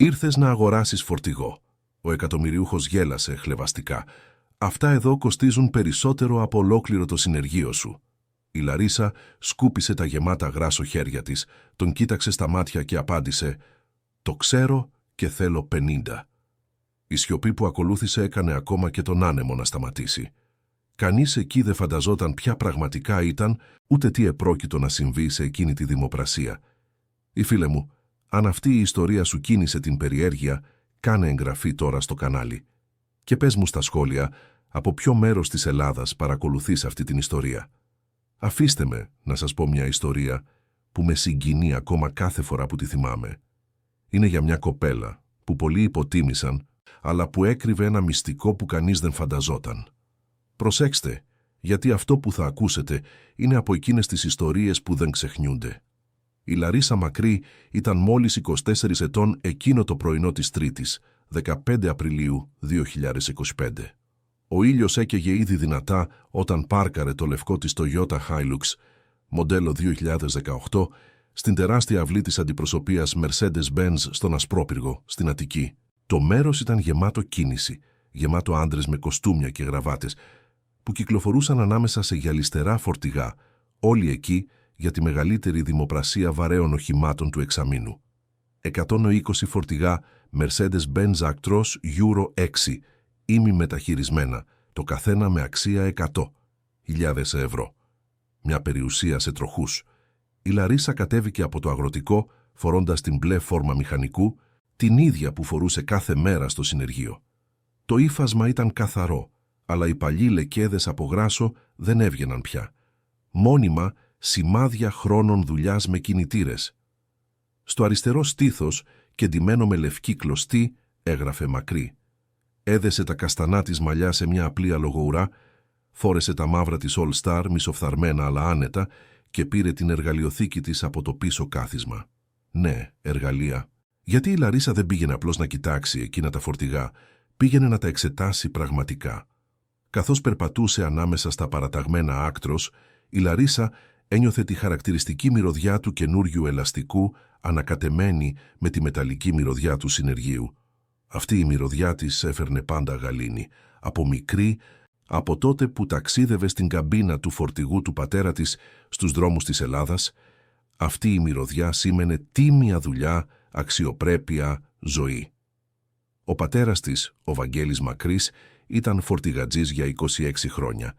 «Ήρθες να αγοράσεις φορτηγό». Ο εκατομμυριούχος γέλασε χλευαστικά. «Αυτά εδώ κοστίζουν περισσότερο από ολόκληρο το συνεργείο σου». Η Λαρίσα σκούπισε τα γεμάτα γράσο χέρια της, τον κοίταξε στα μάτια και απάντησε «Το ξέρω και θέλω 50». Η σιωπή που ακολούθησε έκανε ακόμα και τον άνεμο να σταματήσει. Κανείς εκεί δεν φανταζόταν ποια πραγματικά ήταν, ούτε τι επρόκειτο να συμβεί σε εκείνη τη δημοπρασία. Φίλε μου, αν αυτή η ιστορία σου κίνησε την περιέργεια, κάνε εγγραφή τώρα στο κανάλι. Και πες μου στα σχόλια από ποιο μέρος της Ελλάδας παρακολουθείς αυτή την ιστορία. Αφήστε με να σας πω μια ιστορία που με συγκινεί ακόμα κάθε φορά που τη θυμάμαι. Είναι για μια κοπέλα που πολλοί υποτίμησαν, αλλά που έκρυβε ένα μυστικό που κανείς δεν φανταζόταν. Προσέξτε, γιατί αυτό που θα ακούσετε είναι από εκείνες τις ιστορίες που δεν ξεχνιούνται. Η Λαρίσα Μακρύ ήταν μόλις 24 ετών εκείνο το πρωινό της Τρίτης, 15 Απριλίου 2025. Ο ήλιος έκαιγε ήδη δυνατά όταν πάρκαρε το λευκό της Toyota Hilux, μοντέλο 2018, στην τεράστια αυλή της αντιπροσωπείας Mercedes-Benz στον Ασπρόπυργο, στην Αττική. Το μέρος ήταν γεμάτο κίνηση, γεμάτο άντρες με κοστούμια και γραβάτες, που κυκλοφορούσαν ανάμεσα σε γυαλιστερά φορτηγά, όλοι εκεί για τη μεγαλύτερη δημοπρασία βαρέων οχημάτων του εξαμήνου. 120 φορτηγά Mercedes-Benz Actros Euro 6, ημιμεταχειρισμένα, το καθένα με αξία 100.000 ευρώ. Μια περιουσία σε τροχούς. Η Λαρίσα κατέβηκε από το αγροτικό, φορώντας την μπλε φόρμα μηχανικού, την ίδια που φορούσε κάθε μέρα στο συνεργείο. Το ύφασμα ήταν καθαρό, αλλά οι παλιοί λεκέδες από γράσο δεν έβγαιναν πια. Μόνιμα σημάδια χρόνων δουλειάς με κινητήρες. Στο αριστερό στήθος, κεντυμένο με λευκή κλωστή, έγραφε Μακρύ. Έδεσε τα καστανά της μαλλιά σε μια απλή αλογοουρά, φόρεσε τα μαύρα της All Star μισοφθαρμένα αλλά άνετα και πήρε την εργαλειοθήκη της από το πίσω κάθισμα. Ναι, εργαλεία. Γιατί η Λαρίσα δεν πήγαινε απλώς να κοιτάξει εκείνα τα φορτηγά, πήγαινε να τα εξετάσει πραγματικά. Καθώς περπατούσε ανάμεσα στα παραταγμένα άκτρος, η Λαρίσα ένιωθε τη χαρακτηριστική μυρωδιά του καινούριου ελαστικού ανακατεμένη με τη μεταλλική μυρωδιά του συνεργείου. Αυτή η μυρωδιά της έφερνε πάντα γαλήνη, από μικρή, από τότε που ταξίδευε στην καμπίνα του φορτηγού του πατέρα της στους δρόμους της Ελλάδας. Αυτή η μυρωδιά σήμαινε τίμια δουλειά, αξιοπρέπεια, ζωή. Ο πατέρας της, ο Βαγγέλης Μακρύς, ήταν φορτηγατζής για 26 χρόνια.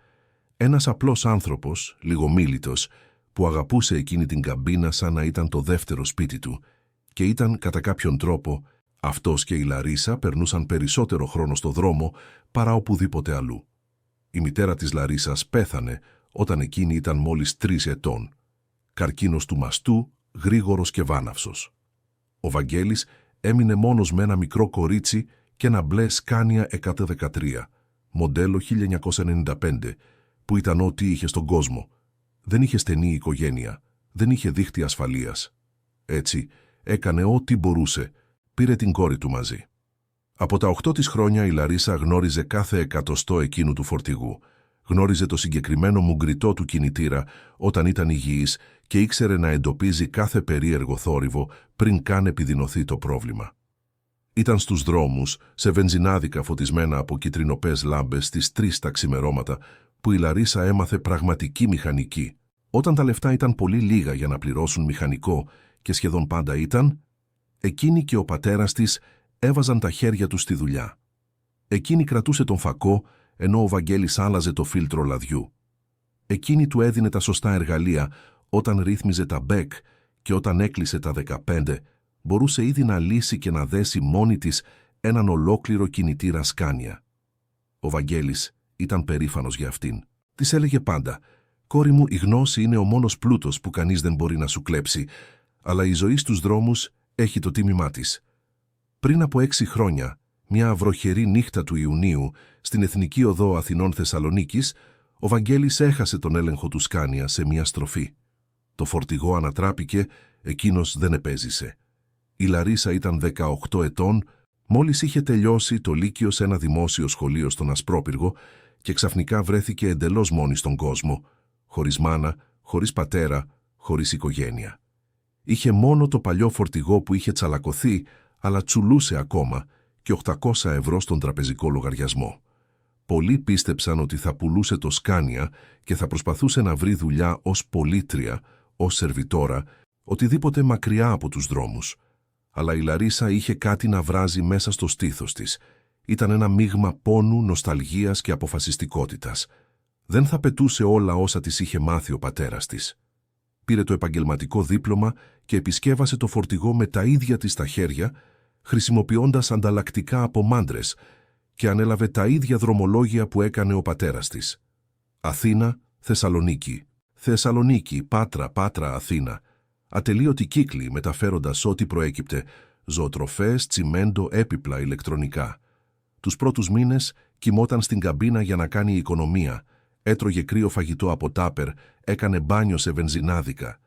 Ένας απλός άνθρωπος, λιγομίλητος, που αγαπούσε εκείνη την καμπίνα σαν να ήταν το δεύτερο σπίτι του και ήταν κατά κάποιον τρόπο αυτός και η Λαρίσα περνούσαν περισσότερο χρόνο στο δρόμο παρά οπουδήποτε αλλού. Η μητέρα της Λαρίσας πέθανε όταν εκείνη ήταν μόλις 3 ετών. Καρκίνος του μαστού, γρήγορος και βάναυσος. Ο Βαγγέλης έμεινε μόνος με ένα μικρό κορίτσι και ένα μπλε Σκάνια 113, μοντέλο 1995, που ήταν ό,τι είχε στον κόσμο. Δεν είχε στενή οικογένεια, δεν είχε δίχτυ ασφαλείας. Έτσι, έκανε ό,τι μπορούσε, πήρε την κόρη του μαζί. Από τα 8 της χρόνια η Λαρίσα γνώριζε κάθε εκατοστό εκείνου του φορτηγού. Γνώριζε το συγκεκριμένο μουγκριτό του κινητήρα όταν ήταν υγιής και ήξερε να εντοπίζει κάθε περίεργο θόρυβο πριν καν επιδεινωθεί το πρόβλημα. Ήταν στους δρόμους, σε βενζινάδικα φωτισμένα από κιτρινοπές λάμπες στις 3 τα ξημερώματα, που η Λαρίσα έμαθε πραγματική μηχανική. Όταν τα λεφτά ήταν πολύ λίγα για να πληρώσουν μηχανικό και σχεδόν πάντα ήταν, εκείνη και ο πατέρας της έβαζαν τα χέρια τους στη δουλειά. Εκείνη κρατούσε τον φακό, ενώ ο Βαγγέλης άλλαζε το φίλτρο λαδιού. Εκείνη του έδινε τα σωστά εργαλεία όταν ρύθμιζε τα μπέκ και όταν έκλεισε τα 15, μπορούσε ήδη να λύσει και να δέσει μόνη της έναν ολόκληρο κινητήρα Σκάνια. Ο Βαγγέλης ήταν περήφανος για αυτήν. Της έλεγε πάντα «Κόρη μου, η γνώση είναι ο μόνος πλούτος που κανείς δεν μπορεί να σου κλέψει, αλλά η ζωή στους δρόμους έχει το τίμημά της». Πριν από 6 χρόνια, μια βροχερή νύχτα του Ιουνίου, στην Εθνική Οδό Αθηνών Θεσσαλονίκης, ο Βαγγέλης έχασε τον έλεγχο του Σκάνια σε μια στροφή. Το φορτηγό ανατράπηκε, εκείνος δεν επέζησε. Η Λαρίσα ήταν 18 ετών, μόλις είχε τελειώσει το λύκειο σε ένα δημόσιο σχολείο στον Ασπρόπυργο και ξαφνικά βρέθηκε εντελώς μόνη στον κόσμο, χωρίς μάνα, χωρίς πατέρα, χωρίς οικογένεια. Είχε μόνο το παλιό φορτηγό που είχε τσαλακωθεί, αλλά τσουλούσε ακόμα και 800 ευρώ στον τραπεζικό λογαριασμό. Πολλοί πίστεψαν ότι θα πουλούσε το Σκάνια και θα προσπαθούσε να βρει δουλειά ως πολίτρια, ως σερβιτόρα, οτιδήποτε μακριά από τους δρόμους. Αλλά η Λαρίσα είχε κάτι να βράζει μέσα στο στήθος της. Ήταν ένα μείγμα πόνου, νοσταλγίας και αποφασιστικότητας. Δεν θα πετούσε όλα όσα της είχε μάθει ο πατέρας της. Πήρε το επαγγελματικό δίπλωμα και επισκέβασε το φορτηγό με τα ίδια της τα χέρια, χρησιμοποιώντας ανταλλακτικά από μάντρες, και ανέλαβε τα ίδια δρομολόγια που έκανε ο πατέρας της. Αθήνα, Θεσσαλονίκη. Θεσσαλονίκη, Πάτρα, Πάτρα, Αθήνα. Ατελείωτοι κύκλοι μεταφέροντας ό,τι προέκυπτε, ζωοτροφές, τσιμέντο, έπιπλα, ηλεκτρονικά. Τους πρώτους μήνες κοιμόταν στην καμπίνα για να κάνει οικονομία, έτρωγε κρύο φαγητό από τάπερ, έκανε μπάνιο σε βενζινάδικα.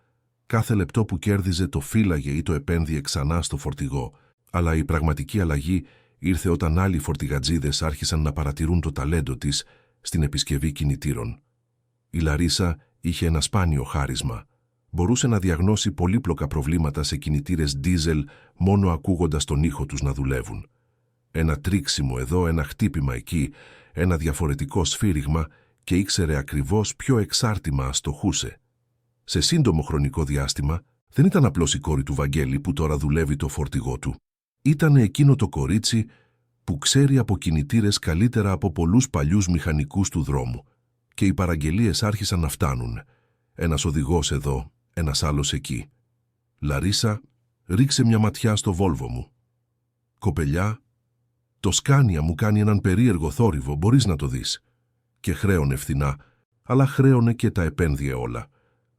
Κάθε λεπτό που κέρδιζε το φύλαγε ή το επένδυε ξανά στο φορτηγό, αλλά η πραγματική αλλαγή ήρθε όταν άλλοι φορτηγατζίδες άρχισαν να παρατηρούν το ταλέντο της στην επισκευή κινητήρων. Η Λαρίσα είχε ένα σπάνιο χάρισμα. Μπορούσε να διαγνώσει πολύπλοκα προβλήματα σε κινητήρες ντίζελ μόνο ακούγοντας τον ήχο τους να δουλεύουν. Ένα τρίξιμο εδώ, ένα χτύπημα εκεί, ένα διαφορετικό σφύριγμα και ήξερε ακριβώς ποιο εξάρτημα αστοχούσε. Σε σύντομο χρονικό διάστημα δεν ήταν απλώς η κόρη του Βαγγέλη που τώρα δουλεύει το φορτηγό του. Ήταν εκείνο το κορίτσι που ξέρει από κινητήρες καλύτερα από πολλούς παλιούς μηχανικούς του δρόμου. Και οι παραγγελίες άρχισαν να φτάνουν. Ένας οδηγός εδώ, ένας άλλος εκεί. Λαρίσα, ρίξε μια ματιά στο Βόλβο μου. Κοπελιά, το Σκάνια μου κάνει έναν περίεργο θόρυβο, μπορείς να το δεις. Και χρέωνε φθηνά, αλλά χρέωνε και τα επένδυε όλα.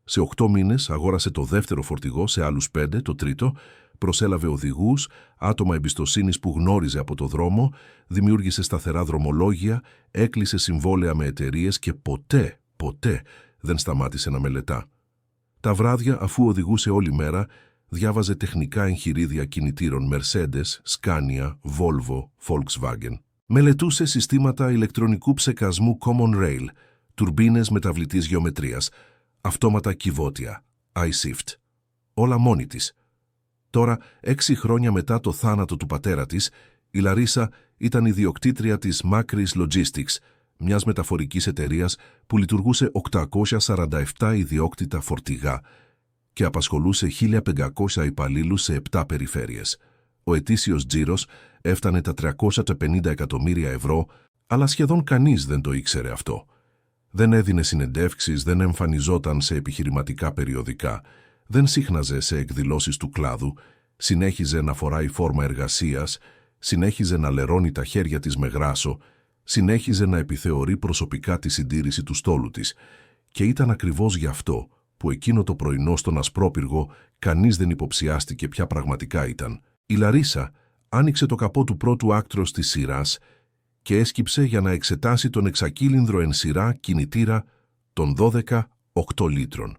Σε 8 μήνες αγόρασε το δεύτερο φορτηγό, σε άλλους 5, το τρίτο, προσέλαβε οδηγούς, άτομα εμπιστοσύνης που γνώριζε από το δρόμο, δημιούργησε σταθερά δρομολόγια, έκλεισε συμβόλαια με εταιρείες και ποτέ δεν σταμάτησε να μελετά. Τα βράδια, αφού οδηγούσε όλη μέρα, διάβαζε τεχνικά εγχειρίδια κινητήρων Mercedes, Scania, Volvo, Volkswagen. Μελετούσε συστήματα ηλεκτρονικού ψεκασμού Common Rail, τουρμπίνες μεταβλητής γεωμετρίας, αυτόματα κυβότια, iShift. Όλα μόνη της. Τώρα, 6 χρόνια μετά το θάνατο του πατέρα της, η Λαρίσα ήταν ιδιοκτήτρια της Macris Logistics, μιας μεταφορικής εταιρείας που λειτουργούσε 847 ιδιόκτητα φορτηγά και απασχολούσε 1.500 υπαλλήλους σε 7 περιφέρειες. Ο ετήσιος τζίρος έφτανε τα 350 εκατομμύρια ευρώ, αλλά σχεδόν κανείς δεν το ήξερε αυτό. Δεν έδινε συνεντεύξεις, δεν εμφανιζόταν σε επιχειρηματικά περιοδικά, δεν σύχναζε σε εκδηλώσεις του κλάδου, συνέχιζε να φοράει φόρμα εργασίας, συνέχιζε να λερώνει τα χέρια της με γράσο, συνέχιζε να επιθεωρεί προσωπικά τη συντήρηση του στόλου της και ήταν ακριβώς γι' αυτό που εκείνο το πρωινό στον Ασπρόπυργο κανείς δεν υποψιάστηκε ποια πραγματικά ήταν. Η Λαρίσα άνοιξε το καπό του πρώτου άκτρος της σειράς και έσκυψε για να εξετάσει τον εξακύλινδρο εν σειρά κινητήρα των 12 8 λίτρων.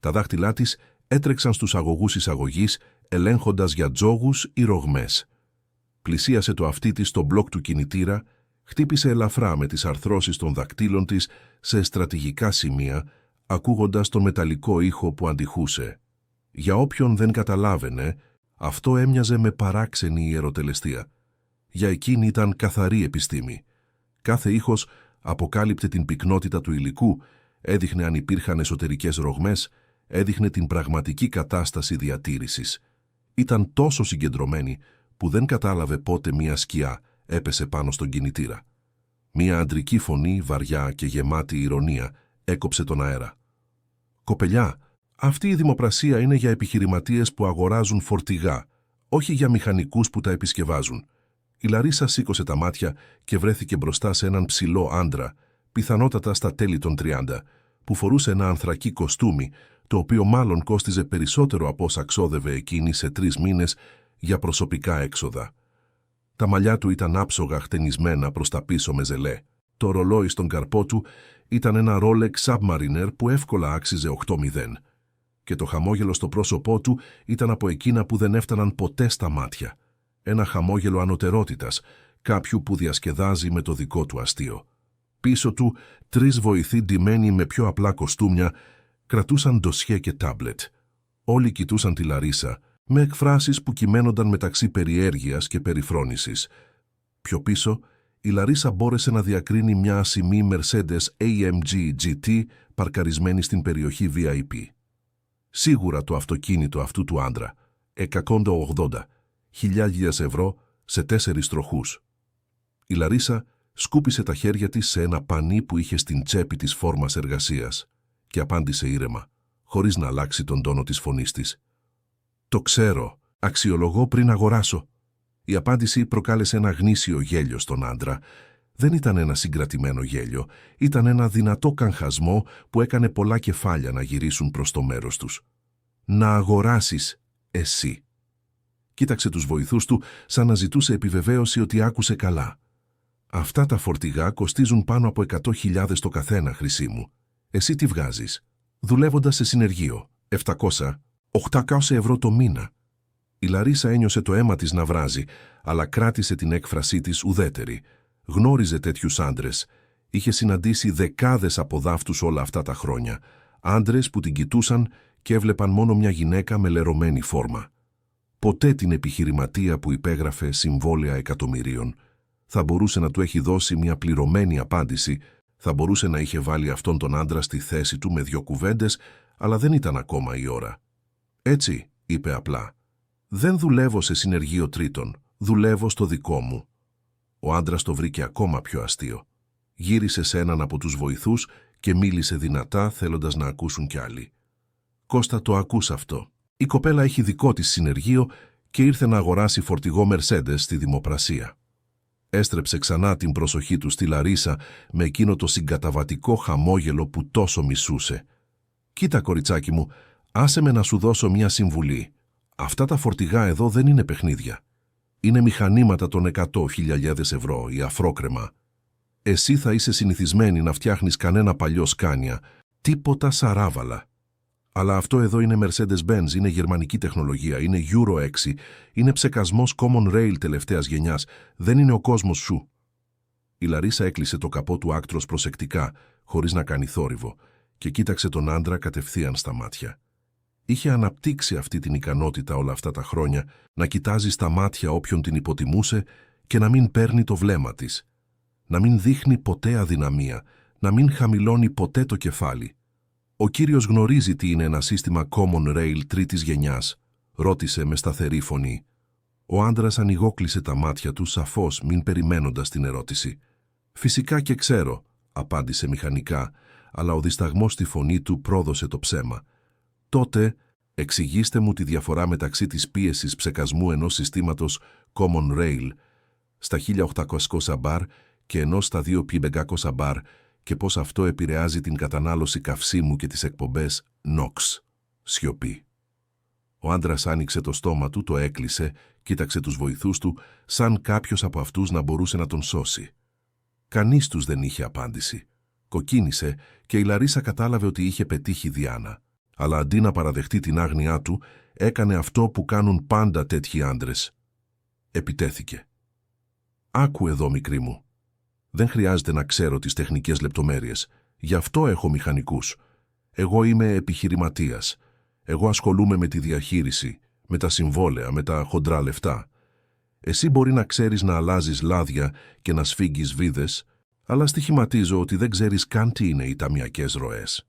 Τα δάχτυλά της έτρεξαν στους αγωγούς εισαγωγής, ελέγχοντας για τζόγους ή ρογμές. Πλησίασε το αυτί της στο μπλοκ του κινητήρα, χτύπησε ελαφρά με τις αρθρώσεις των δακτύλων της σε στρατηγικά σημεία, ακούγοντας τον μεταλλικό ήχο που αντιχούσε. Για όποιον δεν καταλάβαινε, αυτό έμοιαζε με παράξενη ιεροτελεστία. Για εκείνη ήταν καθαρή επιστήμη. Κάθε ήχος αποκάλυπτε την πυκνότητα του υλικού, έδειχνε αν υπήρχαν εσωτερικές ρογμές, έδειχνε την πραγματική κατάσταση διατήρησης. Ήταν τόσο συγκεντρωμένη που δεν κατάλαβε πότε μία σκιά έπεσε πάνω στον κινητήρα. Μία αντρική φωνή, βαριά και γεμάτη ηρωνία, έκοψε τον αέρα. «Κοπελιά, αυτή η δημοπρασία είναι για επιχειρηματίες που αγοράζουν φορτηγά, όχι για μηχανικούς που τα επισκευάζουν». Η Λαρίσα σήκωσε τα μάτια και βρέθηκε μπροστά σε έναν ψηλό άντρα, πιθανότατα στα τέλη των 30, που φορούσε ένα ανθρακί κοστούμι, το οποίο μάλλον κόστιζε περισσότερο από όσα ξόδευε εκείνη σε 3 μήνες για προσωπικά έξοδα. Τα μαλλιά του ήταν άψογα χτενισμένα προς τα πίσω με ζελέ. Το ρολόι στον καρπό του ήταν ένα Rolex Submariner που εύκολα άξιζε 8-0. Και το χαμόγελο στο πρόσωπό του ήταν από εκείνα που δεν έφταναν ποτέ στα μάτια. Ένα χαμόγελο ανωτερότητας, κάποιου που διασκεδάζει με το δικό του αστείο. Πίσω του, 3 βοηθοί ντυμένοι με πιο απλά κοστούμια κρατούσαν ντοσιέ και τάμπλετ. Όλοι κοιτούσαν τη Λαρίσα, με εκφράσεις που κυμαίνονταν μεταξύ περιέργειας και περιφρόνησης. Πιο πίσω, η Λαρίσα μπόρεσε να διακρίνει μια ασημή Mercedes AMG GT παρκαρισμένη στην περιοχή VIP. Σίγουρα το αυτοκίνητο αυτού του άντρα, 180.000 ευρώ σε 4 τροχούς. Η Λαρίσα σκούπισε τα χέρια της σε ένα πανί που είχε στην τσέπη της φόρμας εργασίας και απάντησε ήρεμα, χωρίς να αλλάξει τον τόνο της φωνής της. «Το ξέρω, αξιολογώ πριν αγοράσω». Η απάντηση προκάλεσε ένα γνήσιο γέλιο στον άντρα. Δεν ήταν ένα συγκρατημένο γέλιο, ήταν ένα δυνατό καγχασμό που έκανε πολλά κεφάλια να γυρίσουν προς το μέρος τους. «Να αγοράσεις, εσύ». Κοίταξε τους βοηθούς του σαν να ζητούσε επιβεβαίωση ότι άκουσε καλά. «Αυτά τα φορτηγά κοστίζουν πάνω από 100.000 το καθένα, Χρυσή μου. Εσύ τι βγάζεις?» «Δουλεύοντας σε συνεργείο, 700-800 ευρώ το μήνα». Η Λαρίσα ένιωσε το αίμα της να βράζει, αλλά κράτησε την έκφρασή της ουδέτερη. Γνώριζε τέτοιους άντρες. Είχε συναντήσει δεκάδες από δάφτους όλα αυτά τα χρόνια. Άντρες που την κοιτούσαν και έβλεπαν μόνο μια γυναίκα με λερωμένη φόρμα. Ποτέ την επιχειρηματία που υπέγραφε συμβόλαια εκατομμυρίων. Θα μπορούσε να του έχει δώσει μια πληρωμένη απάντηση, θα μπορούσε να είχε βάλει αυτόν τον άντρα στη θέση του με 2 κουβέντες, αλλά δεν ήταν ακόμα η ώρα. «Έτσι», είπε απλά. «Δεν δουλεύω σε συνεργείο τρίτων, δουλεύω στο δικό μου». Ο άντρας το βρήκε ακόμα πιο αστείο. Γύρισε σε έναν από τους βοηθούς και μίλησε δυνατά, θέλοντας να ακούσουν κι άλλοι. «Κώστα, το ακούς αυτό. Η κοπέλα έχει δικό της συνεργείο και ήρθε να αγοράσει φορτηγό Mercedes στη δημοπρασία». Έστρεψε ξανά την προσοχή του στη Λαρίσα με εκείνο το συγκαταβατικό χαμόγελο που τόσο μισούσε. «Κοίτα, κοριτσάκι μου, άσε με να σου δώσω μια συμβουλή. Αυτά τα φορτηγά εδώ δεν είναι παιχνίδια. Είναι μηχανήματα των 100.000 ευρώ, η αφρόκρεμα. Εσύ θα είσαι συνηθισμένη να φτιάχνεις κανένα παλιό Σκάνια, τίποτα σαράβαλα. Αλλά αυτό εδώ είναι Mercedes-Benz, είναι γερμανική τεχνολογία, είναι Euro 6, είναι ψεκασμός Common Rail τελευταίας γενιάς, δεν είναι ο κόσμος σου». Η Λαρίσα έκλεισε το καπό του άκτρος προσεκτικά, χωρίς να κάνει θόρυβο, και κοίταξε τον άντρα κατευθείαν στα μάτια. Είχε αναπτύξει αυτή την ικανότητα όλα αυτά τα χρόνια να κοιτάζει στα μάτια όποιον την υποτιμούσε και να μην παίρνει το βλέμμα της. Να μην δείχνει ποτέ αδυναμία, να μην χαμηλώνει ποτέ το κεφάλι. «Ο κύριος γνωρίζει τι είναι ένα σύστημα Common Rail τρίτης γενιάς?» ρώτησε με σταθερή φωνή. Ο άντρας ανοιγόκλεισε τα μάτια του σαφώς, μην περιμένοντας την ερώτηση. «Φυσικά και ξέρω», απάντησε μηχανικά, αλλά ο δισταγμός στη φωνή του πρόδωσε το ψέμα. «Τότε, εξηγήστε μου τη διαφορά μεταξύ της πίεσης ψεκασμού ενός συστήματος Common Rail στα 1800 μπαρ και ενός στα 2500 μπαρ και πώς αυτό επηρεάζει την κατανάλωση καυσίμου και τις εκπομπές NOx». Σιωπή. Ο άντρας άνοιξε το στόμα του, το έκλεισε, κοίταξε τους βοηθούς του, σαν κάποιος από αυτούς να μπορούσε να τον σώσει. Κανείς τους δεν είχε απάντηση. Κοκκίνησε και η Λαρίσα κατάλαβε ότι είχε πετύχει διάνα. Αλλά αντί να παραδεχτεί την άγνοιά του, έκανε αυτό που κάνουν πάντα τέτοιοι άντρες. Επιτέθηκε. «Άκου εδώ, μικρή μου. Δεν χρειάζεται να ξέρω τις τεχνικές λεπτομέρειες. Γι' αυτό έχω μηχανικούς. Εγώ είμαι επιχειρηματίας. Εγώ ασχολούμαι με τη διαχείριση, με τα συμβόλαια, με τα χοντρά λεφτά. Εσύ μπορεί να ξέρεις να αλλάζεις λάδια και να σφίγγεις βίδες, αλλά στοιχηματίζω ότι δεν ξέρεις καν τι είναι οι ταμιακές ροές».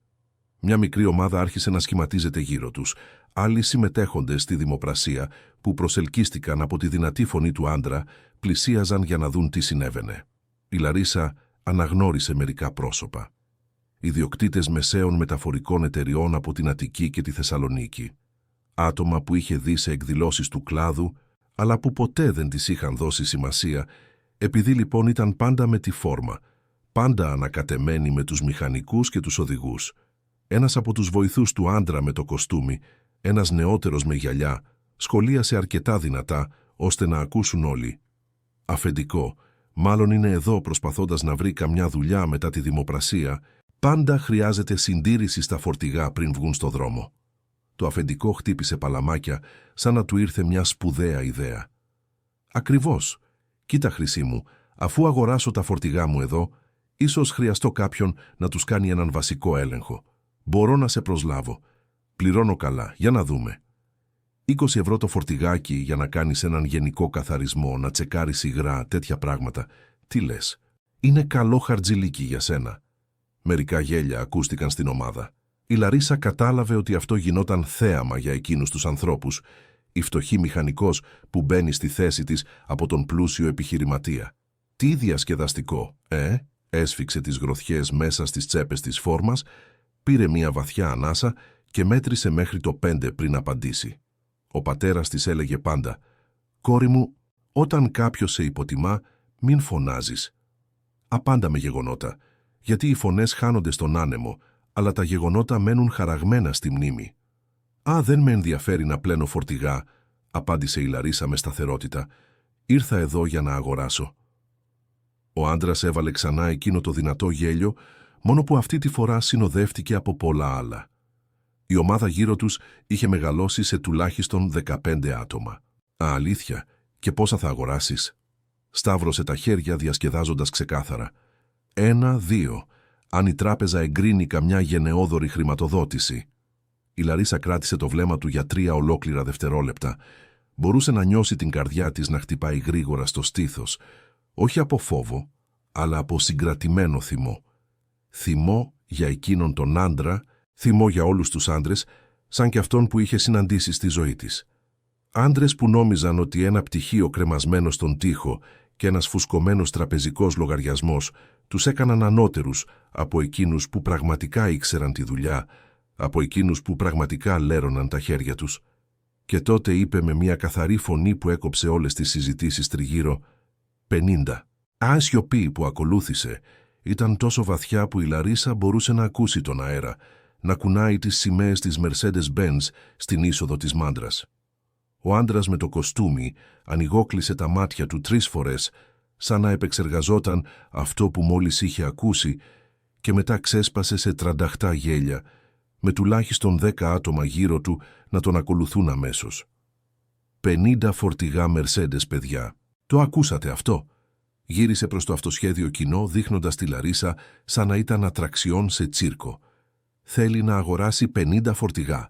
Μια μικρή ομάδα άρχισε να σχηματίζεται γύρω τους. Άλλοι συμμετέχοντες στη δημοπρασία, που προσελκύστηκαν από τη δυνατή φωνή του άντρα, πλησίαζαν για να δουν τι συνέβαινε. Η Λαρίσα αναγνώρισε μερικά πρόσωπα. Ιδιοκτήτες μεσαίων μεταφορικών εταιριών από την Αττική και τη Θεσσαλονίκη. Άτομα που είχε δει σε εκδηλώσεις του κλάδου, αλλά που ποτέ δεν τις είχαν δώσει σημασία, επειδή λοιπόν ήταν πάντα με τη φόρμα, πάντα ανακατεμένοι με τους μηχανικούς και τους οδηγούς. Ένας από τους βοηθούς του άντρα με το κοστούμι, ένας νεότερος με γυαλιά, σχολίασε αρκετά δυνατά, ώστε να ακούσουν όλοι. «Αφεντικό, μάλλον είναι εδώ προσπαθώντας να βρει καμιά δουλειά μετά τη δημοπρασία, πάντα χρειάζεται συντήρηση στα φορτηγά πριν βγουν στο δρόμο». Το αφεντικό χτύπησε παλαμάκια, σαν να του ήρθε μια σπουδαία ιδέα. «Ακριβώς. Κοίτα, Χρυσή μου, αφού αγοράσω τα φορτηγά μου εδώ, ίσως χρειαστώ κάποιον να τους κάνει έναν βασικό έλεγχο. Μπορώ να σε προσλάβω. Πληρώνω καλά, για να δούμε». €20 το φορτηγάκι για να κάνεις έναν γενικό καθαρισμό, να τσεκάρεις υγρά, τέτοια πράγματα. Τι λες? Είναι καλό χαρτζηλίκι για σένα. Μερικά γέλια ακούστηκαν στην ομάδα. Η Λαρίσα κατάλαβε ότι αυτό γινόταν θέαμα για εκείνους τους ανθρώπους, η φτωχή μηχανικός που μπαίνει στη θέση της από τον πλούσιο επιχειρηματία. Τι διασκεδαστικό, έσφιξε τις γροθιές μέσα στις τσέπες της φόρμας, πήρε μια βαθιά ανάσα και μέτρησε μέχρι το 5 πριν απαντήσει. Ο πατέρας της έλεγε πάντα «Κόρη μου, όταν κάποιος σε υποτιμά, μην φωνάζεις. Απάντα με γεγονότα, γιατί οι φωνές χάνονται στον άνεμο, αλλά τα γεγονότα μένουν χαραγμένα στη μνήμη». «Α, δεν με ενδιαφέρει να πλένω φορτηγά», απάντησε η Λαρίσα με σταθερότητα. «Ήρθα εδώ για να αγοράσω». Ο άντρας έβαλε ξανά εκείνο το δυνατό γέλιο, μόνο που αυτή τη φορά συνοδεύτηκε από πολλά άλλα. Η ομάδα γύρω τους είχε μεγαλώσει σε τουλάχιστον 15 άτομα. «Α, αλήθεια, και πόσα θα αγοράσεις?» Σταύρωσε τα χέρια διασκεδάζοντας ξεκάθαρα. 1, 2, αν η τράπεζα εγκρίνει καμιά γενναιόδορη χρηματοδότηση. Η Λαρίσα κράτησε το βλέμμα του για 3 ολόκληρα δευτερόλεπτα. Μπορούσε να νιώσει την καρδιά της να χτυπάει γρήγορα στο στήθος, όχι από φόβο, αλλά από συγκρατημένο θυμό. Θυμό για εκείνον τον άντρα, θυμό για όλους τους άντρες, σαν και αυτόν που είχε συναντήσει στη ζωή της. Άντρες που νόμιζαν ότι ένα πτυχίο κρεμασμένο στον τοίχο και ένας φουσκωμένος τραπεζικός λογαριασμός τους έκαναν ανώτερους από εκείνους που πραγματικά ήξεραν τη δουλειά, από εκείνους που πραγματικά λέρωναν τα χέρια τους. Και τότε είπε με μια καθαρή φωνή που έκοψε όλες τις συζητήσεις τριγύρω «50». Η σιωπή που ακολούθησε ήταν τόσο βαθιά που η Λαρίσα μπορούσε να ακούσει τον αέρα, να κουνάει τις σημαίες της Mercedes-Benz στην είσοδο της μάντρας. Ο άντρας με το κοστούμι ανοιγόκλεισε τα μάτια του 3 φορές, σαν να επεξεργαζόταν αυτό που μόλις είχε ακούσει, και μετά ξέσπασε σε τρανταχτά γέλια, με τουλάχιστον 10 άτομα γύρω του να τον ακολουθούν αμέσως. 50 φορτηγά Mercedes, παιδιά. Το ακούσατε αυτό? Γύρισε προς το αυτοσχέδιο κοινό, δείχνοντας τη Λαρίσα σαν να ήταν ατραξιόν σε τσίρκο. Θέλει να αγοράσει 50 φορτηγά.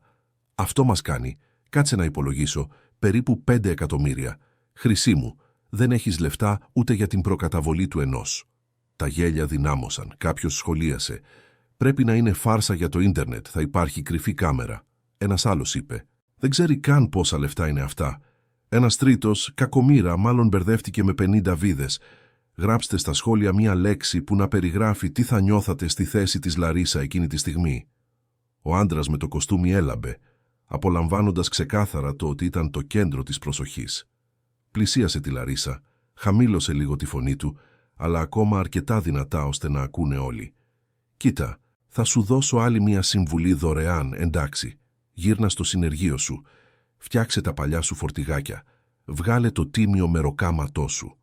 Αυτό μας κάνει. Κάτσε να υπολογίσω. Περίπου 5 εκατομμύρια. Χρυσή μου, δεν έχεις λεφτά ούτε για την προκαταβολή του 1. Τα γέλια δυνάμωσαν. Κάποιος σχολίασε. Πρέπει να είναι φάρσα για το ίντερνετ. Θα υπάρχει κρυφή κάμερα. Ένας άλλος είπε. Δεν ξέρει καν πόσα λεφτά είναι αυτά. Ένας τρίτος, κακομοίρα, μάλλον μπερδεύτηκε με 50 βίδες. Γράψτε στα σχόλια μία λέξη που να περιγράφει τι θα νιώθατε στη θέση της Λαρίσα εκείνη τη στιγμή. Ο άντρας με το κοστούμι έλαμπε, απολαμβάνοντας ξεκάθαρα το ότι ήταν το κέντρο της προσοχής. Πλησίασε τη Λαρίσα, χαμήλωσε λίγο τη φωνή του, αλλά ακόμα αρκετά δυνατά ώστε να ακούνε όλοι. «Κοίτα, θα σου δώσω άλλη μία συμβουλή δωρεάν, εντάξει. Γύρνα στο συνεργείο σου. Φτιάξε τα παλιά σου φορτηγάκια. Βγάλε το τίμιο μεροκάματό σου.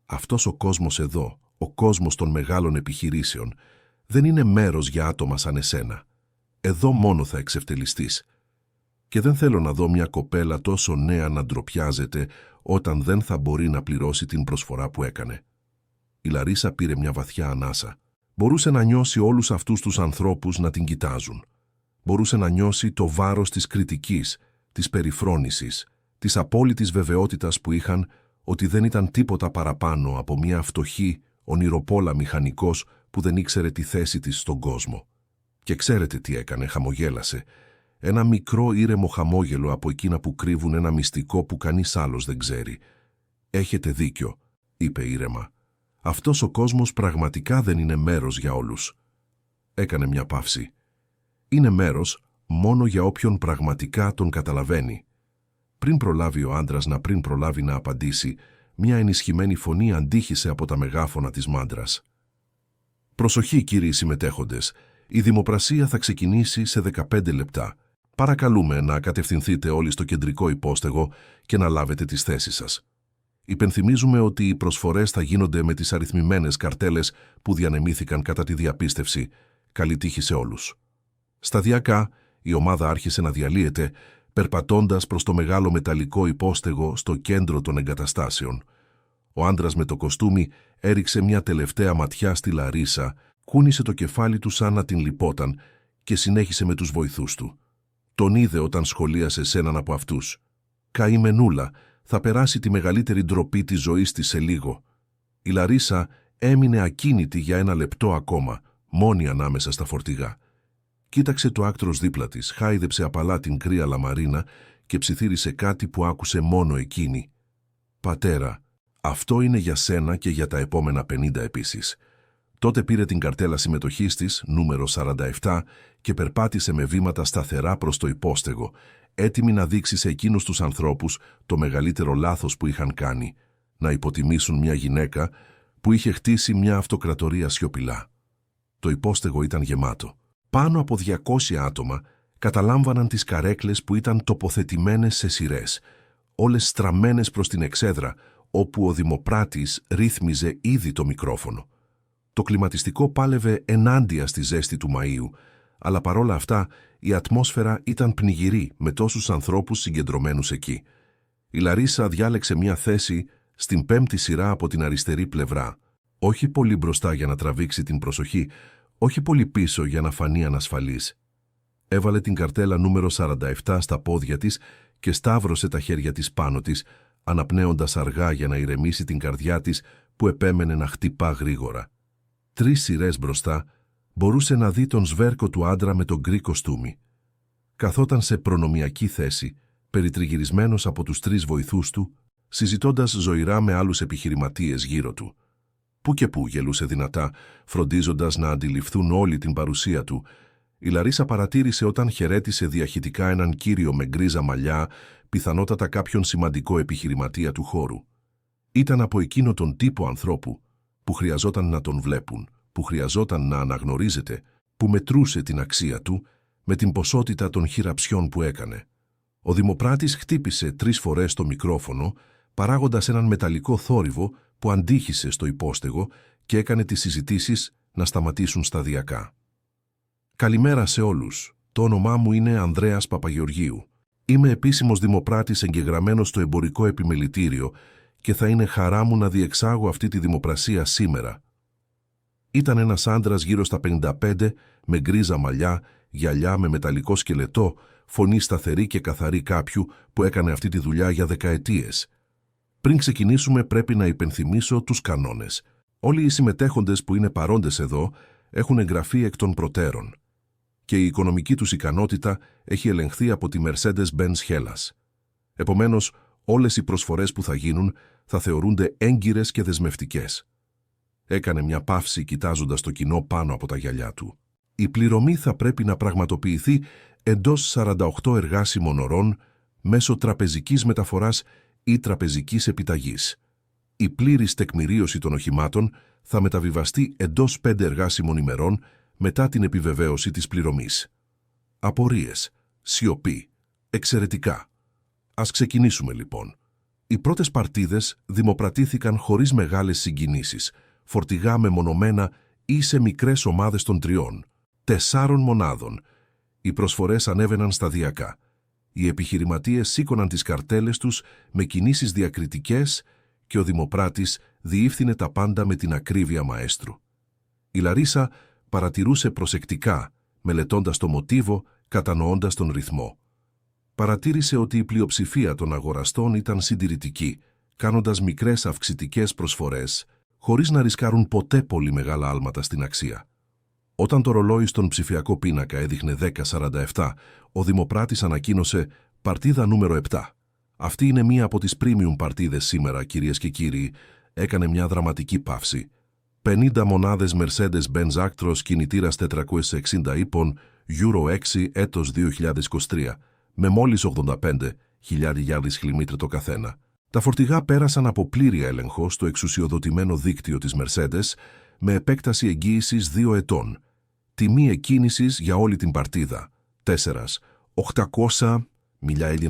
Αυτός ο κόσμος εδώ, ο κόσμος των μεγάλων επιχειρήσεων, δεν είναι μέρος για άτομα σαν εσένα. Εδώ μόνο θα εξευτελιστείς. Και δεν θέλω να δω μια κοπέλα τόσο νέα να ντροπιάζεται όταν δεν θα μπορεί να πληρώσει την προσφορά που έκανε». Η Λαρίσα πήρε μια βαθιά ανάσα. Μπορούσε να νιώσει όλους αυτούς τους ανθρώπους να την κοιτάζουν. Μπορούσε να νιώσει το βάρος της κριτικής, της περιφρόνησης, της απόλυτης βεβαιότητας που είχαν ότι δεν ήταν τίποτα παραπάνω από μια φτωχή, ονειροπόλα μηχανικός που δεν ήξερε τη θέση της στον κόσμο. Και ξέρετε τι έκανε, χαμογέλασε. Ένα μικρό ήρεμο χαμόγελο από εκείνα που κρύβουν ένα μυστικό που κανείς άλλος δεν ξέρει. «Έχετε δίκιο», είπε ήρεμα. «Αυτός ο κόσμος πραγματικά δεν είναι μέρος για όλους». Έκανε μια παύση. «Είναι μέρος μόνο για όποιον πραγματικά τον καταλαβαίνει». Πριν προλάβει ο άντρας πριν προλάβει να απαντήσει, μια ενισχυμένη φωνή αντίχησε από τα μεγάφωνα της μάντρας. «Προσοχή, κύριοι συμμετέχοντες. Η δημοπρασία θα ξεκινήσει σε 15 λεπτά. Παρακαλούμε να κατευθυνθείτε όλοι στο κεντρικό υπόστεγο και να λάβετε τις θέσεις σας. Υπενθυμίζουμε ότι οι προσφορές θα γίνονται με τις αριθμημένες καρτέλες που διανεμήθηκαν κατά τη διαπίστευση. Καλή τύχη σε όλους». Σταδιακά, η ομάδα άρχισε να διαλύεται, περπατώντας προς το μεγάλο μεταλλικό υπόστεγο στο κέντρο των εγκαταστάσεων. Ο άντρας με το κοστούμι έριξε μια τελευταία ματιά στη Λαρίσα, κούνησε το κεφάλι του σαν να την λυπόταν και συνέχισε με τους βοηθούς του. Τον είδε όταν σχολίασε σε έναν από αυτούς. «Καημενούλα, θα περάσει τη μεγαλύτερη ντροπή της ζωής της σε λίγο». Η Λαρίσα έμεινε ακίνητη για ένα λεπτό ακόμα, μόνη ανάμεσα στα φορτηγά. Κοίταξε το άκτρος δίπλα της, χάιδεψε απαλά την κρύα λαμαρίνα και ψιθύρισε κάτι που άκουσε μόνο εκείνη. «Πατέρα, αυτό είναι για σένα και για τα επόμενα 50 επίσης». Τότε πήρε την καρτέλα συμμετοχής της, νούμερο 47, και περπάτησε με βήματα σταθερά προς το υπόστεγο, έτοιμη να δείξει σε εκείνους τους ανθρώπους το μεγαλύτερο λάθος που είχαν κάνει, να υποτιμήσουν μια γυναίκα που είχε χτίσει μια αυτοκρατορία σιωπηλά. Το υπόστεγο ήταν γεμάτο. Πάνω από 200 άτομα καταλάμβαναν τις καρέκλες που ήταν τοποθετημένες σε σειρές, όλες στραμμένες προς την εξέδρα, όπου ο Δημοπράτης ρύθμιζε ήδη το μικρόφωνο. Το κλιματιστικό πάλευε ενάντια στη ζέστη του Μαΐου, αλλά παρόλα αυτά η ατμόσφαιρα ήταν πνιγυρή με τόσους ανθρώπους συγκεντρωμένους εκεί. Η Λαρίσα διάλεξε μια θέση στην 5η σειρά από την αριστερή πλευρά, όχι πολύ μπροστά για να τραβήξει την προσοχή, όχι πολύ πίσω για να φανεί ανασφαλής. Έβαλε την καρτέλα νούμερο 47 στα πόδια της και σταύρωσε τα χέρια της πάνω της, αναπνέοντας αργά για να ηρεμήσει την καρδιά της που επέμενε να χτυπά γρήγορα. 3 σειρές μπροστά μπορούσε να δει τον σβέρκο του άντρα με τον γκρι κοστούμι. Καθόταν σε προνομιακή θέση, περιτριγυρισμένος από τους 3 βοηθούς του, συζητώντας ζωηρά με άλλους επιχειρηματίες γύρω του. Πού και πού γελούσε δυνατά, φροντίζοντας να αντιληφθούν όλη την παρουσία του. Η Λαρίσα παρατήρησε όταν χαιρέτησε διαχυτικά έναν κύριο με γκρίζα μαλλιά, πιθανότατα κάποιον σημαντικό επιχειρηματία του χώρου. Ήταν από εκείνο τον τύπο ανθρώπου που χρειαζόταν να τον βλέπουν, που χρειαζόταν να αναγνωρίζεται, που μετρούσε την αξία του με την ποσότητα των χειραψιών που έκανε. Ο Δημοπράτης χτύπησε 3 φορές το μικρόφωνο, παράγοντας έναν μεταλλικό θόρυβο που αντίχησε στο υπόστεγο και έκανε τις συζητήσεις να σταματήσουν σταδιακά. «Καλημέρα σε όλους. Το όνομά μου είναι Ανδρέας Παπαγεωργίου. Είμαι επίσημος Δημοπράτης εγγεγραμμένος στο εμπορικό επιμελητήριο και θα είναι χαρά μου να διεξάγω αυτή τη δημοπρασία σήμερα». Ήταν ένας άντρας γύρω στα 55, με γκρίζα μαλλιά, γυαλιά με μεταλλικό σκελετό, φωνή σταθερή και καθαρή κάποιου που έκανε αυτή τη δουλειά για δεκαετίες. Πριν ξεκινήσουμε πρέπει να υπενθυμίσω τους κανόνες. Όλοι οι συμμετέχοντες που είναι παρόντες εδώ έχουν εγγραφεί εκ των προτέρων και η οικονομική τους ικανότητα έχει ελεγχθεί από τη Mercedes-Benz Hellas. Επομένως, όλες οι προσφορές που θα γίνουν θα θεωρούνται έγκυρες και δεσμευτικές. Έκανε μια παύση κοιτάζοντας το κοινό πάνω από τα γυαλιά του. Η πληρωμή θα πρέπει να πραγματοποιηθεί εντός 48 εργάσιμων ωρών μέσω τραπεζικής μεταφοράς ή τραπεζικής επιταγής. Η πλήρης τεκμηρίωση των οχημάτων θα μεταβιβαστεί εντός 5 εργάσιμων ημερών μετά την επιβεβαίωση της πληρωμής. Απορίες, σιωπή, εξαιρετικά. Ας ξεκινήσουμε λοιπόν. Οι πρώτες παρτίδες δημοπρατήθηκαν χωρίς μεγάλες συγκινήσεις, φορτηγά μεμονωμένα ή σε μικρές ομάδες των 3, 4 μονάδων. Οι προσφορές ανέβαιναν σταδιακά. Οι επιχειρηματίες σήκωναν τις καρτέλες τους με κινήσεις διακριτικές και ο Δημοπράτης διεύθυνε τα πάντα με την ακρίβεια μαέστρου. Η Λαρίσα παρατηρούσε προσεκτικά, μελετώντας το μοτίβο, κατανοώντας τον ρυθμό. Παρατήρησε ότι η πλειοψηφία των αγοραστών ήταν συντηρητική, κάνοντας μικρές αυξητικές προσφορές, χωρίς να ρισκάρουν ποτέ πολύ μεγάλα άλματα στην αξία. Όταν το ρολόι στον ψηφιακό πίνακα έδειχνε 10:47, ο Δημοπράτης ανακοίνωσε «Παρτίδα νούμερο 7». Αυτή είναι μία από τις premium παρτίδες σήμερα, κυρίες και κύριοι. Έκανε μια δραματική παύση. 50 μονάδες Mercedes-Benz Actros κινητήρας 460 ύπων, Euro 6 έτος 2023, με μόλις 85.000 χιλιμέτρα το καθένα. Τα φορτηγά πέρασαν από πλήρη έλεγχο στο εξουσιοδοτημένο δίκτυο της Mercedes με επέκταση εγγύησης 2 ετών. Τιμή εκκίνησης για όλη την παρτίδα, 4.800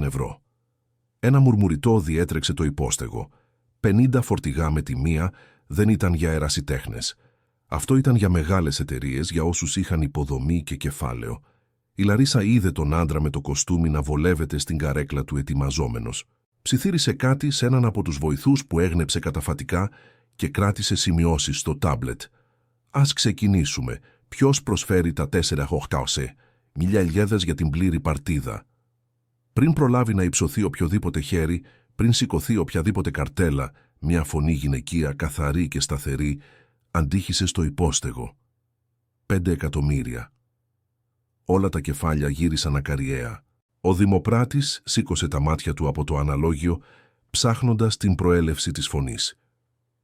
ευρώ. Ένα μουρμουριτό διέτρεξε το υπόστεγο. 50 φορτηγά με τη μία δεν ήταν για ερασιτέχνες. Αυτό ήταν για μεγάλες εταιρείες, για όσους είχαν υποδομή και κεφάλαιο. Η Λαρίσα είδε τον άντρα με το κοστούμι να βολεύεται στην καρέκλα του ετοιμαζόμενος. Ψιθύρισε κάτι σε έναν από τους βοηθούς που έγνεψε καταφατικά και κράτησε σημειώσεις στο τάμπλετ. «Ας ξεκινήσουμε. Ποιος προσφέρει τα 4.800?» μιλιαλιέδες για την πλήρη παρτίδα. Πριν προλάβει να υψωθεί οποιοδήποτε χέρι, πριν σηκωθεί οποιαδήποτε καρτέλα, μια φωνή γυναικεία, καθαρή και σταθερή, αντίχησε στο υπόστεγο. 5 εκατομμύρια. Όλα τα κεφάλια γύρισαν ακαριέα. Ο Δημοπράτης σήκωσε τα μάτια του από το αναλόγιο, ψάχνοντας την προέλευση της φωνής.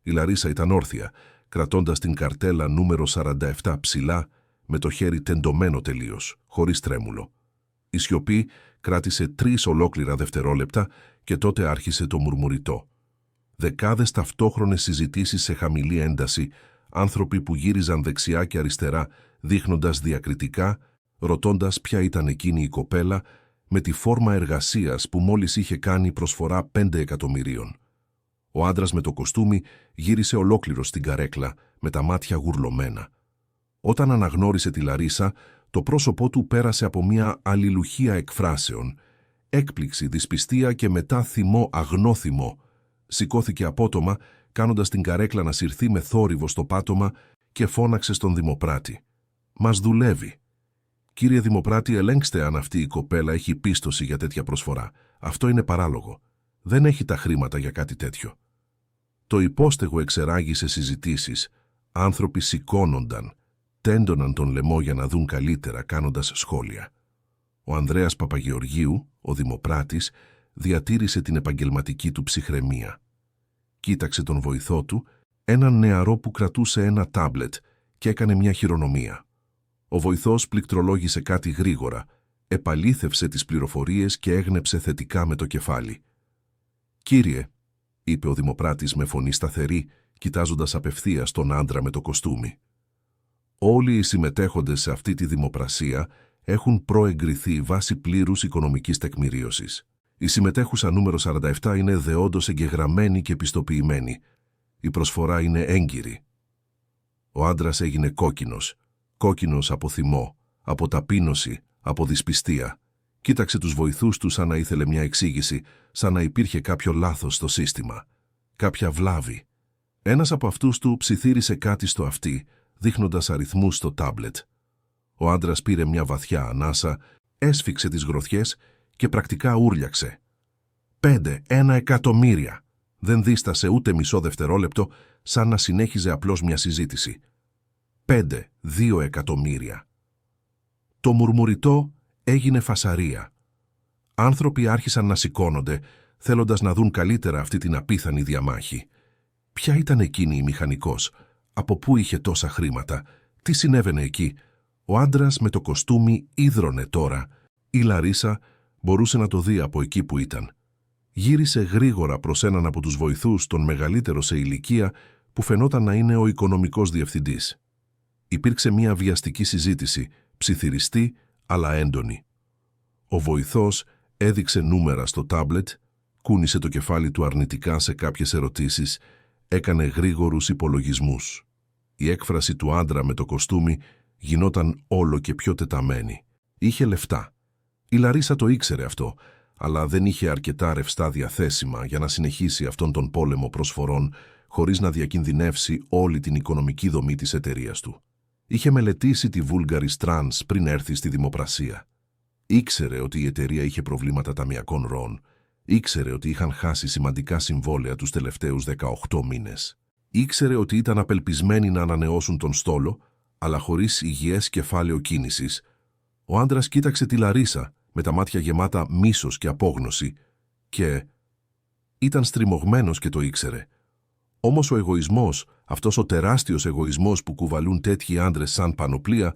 Η Λαρίσα ήταν όρθια, κρατώντας την καρτέλα νούμερο 47 ψηλά, με το χέρι τεντωμένο τελείως, χωρίς τρέμουλο. Η σιωπή κράτησε 3 ολόκληρα δευτερόλεπτα και τότε άρχισε το μουρμουριτό. Δεκάδες ταυτόχρονες συζητήσεις σε χαμηλή ένταση, άνθρωποι που γύριζαν δεξιά και αριστερά, δείχνοντας διακριτικά, ρωτώντας ποια ήταν εκείνη η κοπέλα, με τη φόρμα εργασίας που μόλις είχε κάνει προσφορά 5 εκατομμυρίων. Ο άντρας με το κοστούμι γύρισε ολόκληρο στην καρέκλα, με τα μάτια γουρλωμένα. Όταν αναγνώρισε τη Λαρίσα, το πρόσωπό του πέρασε από μια αλληλουχία εκφράσεων, έκπληξη, δυσπιστία και μετά θυμό, αγνό θυμό. Σηκώθηκε απότομα, κάνοντας την καρέκλα να συρθεί με θόρυβο στο πάτωμα και φώναξε στον Δημοπράτη. «Μας δουλεύει. Κύριε Δημοπράτη, ελέγξτε αν αυτή η κοπέλα έχει πίστοση για τέτοια προσφορά. Αυτό είναι παράλογο. Δεν έχει τα χρήματα για κάτι τέτοιο». Το υπόστεγο εξεράγησε συζητήσεις. Άνθρωποι σηκώνονταν, τέντωναν τον λαιμό για να δουν καλύτερα, κάνοντας σχόλια. Ο Ανδρέας Παπαγεωργίου, ο Δημοπράτης, διατήρησε την επαγγελματική του ψυχραιμία. Κοίταξε τον βοηθό του, έναν νεαρό που κρατούσε ένα τάμπλετ, και έκανε μια χειρονομία. Ο βοηθός πληκτρολόγησε κάτι γρήγορα, επαλήθευσε τις πληροφορίες και έγνεψε θετικά με το κεφάλι. «Κύριε», είπε ο Δημοπράτης με φωνή σταθερή, κοιτάζοντας απευθείας τον άντρα με το κοστούμι. «Όλοι οι συμμετέχοντες σε αυτή τη δημοπρασία έχουν προεγκριθεί βάσει πλήρους οικονομικής τεκμηρίωσης. Η συμμετέχουσα νούμερο 47 είναι δεόντως εγγεγραμμένη και πιστοποιημένη. Η προσφορά είναι έγκυρη». Ο άντρας έγινε κόκκινος. Κόκκινος από θυμό, από ταπείνωση, από δυσπιστία. Κοίταξε τους βοηθούς του σαν να ήθελε μια εξήγηση, σαν να υπήρχε κάποιο λάθος στο σύστημα. Κάποια βλάβη. Ένας από αυτούς του ψιθύρισε κάτι στο αυτί, δείχνοντας αριθμούς στο τάμπλετ. Ο άντρας πήρε μια βαθιά ανάσα, έσφιξε τις γροθιές και πρακτικά ούρλιαξε. 5, 1 εκατομμύρια. Δεν δίστασε ούτε μισό δευτερόλεπτο, σαν να συνέχιζε απλώς μια συζήτηση. 5, 2 εκατομμύρια. Το μουρμουριτό έγινε φασαρία. Άνθρωποι άρχισαν να σηκώνονται, θέλοντας να δουν καλύτερα αυτή την απίθανη διαμάχη. Ποια ήταν εκείνη η μηχανικός, από πού είχε τόσα χρήματα, τι συνέβαινε εκεί. Ο άντρας με το κοστούμι ίδρωνε τώρα. Η Λαρίσα μπορούσε να το δει από εκεί που ήταν. Γύρισε γρήγορα προς έναν από τους βοηθούς, τον μεγαλύτερο σε ηλικία, που φαινόταν να είναι ο οικονομικός διευθυντής. Υπήρξε μια βιαστική συζήτηση, ψιθυριστή αλλά έντονη. Ο βοηθός έδειξε νούμερα στο τάμπλετ, κούνησε το κεφάλι του αρνητικά σε κάποιες ερωτήσεις, έκανε γρήγορους υπολογισμούς. Η έκφραση του άντρα με το κοστούμι γινόταν όλο και πιο τεταμένη. Είχε λεφτά. Η Λαρίσα το ήξερε αυτό, αλλά δεν είχε αρκετά ρευστά διαθέσιμα για να συνεχίσει αυτόν τον πόλεμο προσφορών χωρίς να διακινδυνεύσει όλη την οικονομική δομή της εταιρείας του. Είχε μελετήσει τη Vulgaris Trans πριν έρθει στη δημοπρασία. Ήξερε ότι η εταιρεία είχε προβλήματα ταμειακών ροών. Ήξερε ότι είχαν χάσει σημαντικά συμβόλαια τους τελευταίους 18 μήνες. Ήξερε ότι ήταν απελπισμένοι να ανανεώσουν τον στόλο, αλλά χωρίς υγιές κεφάλαιο κίνησης. Ο άντρας κοίταξε τη Λαρίσα με τα μάτια γεμάτα μίσος και απόγνωση και ήταν στριμωγμένος και το ήξερε. Όμως ο εγωισμός, αυτός ο τεράστιος εγωισμός που κουβαλούν τέτοιοι άντρες σαν πανοπλία,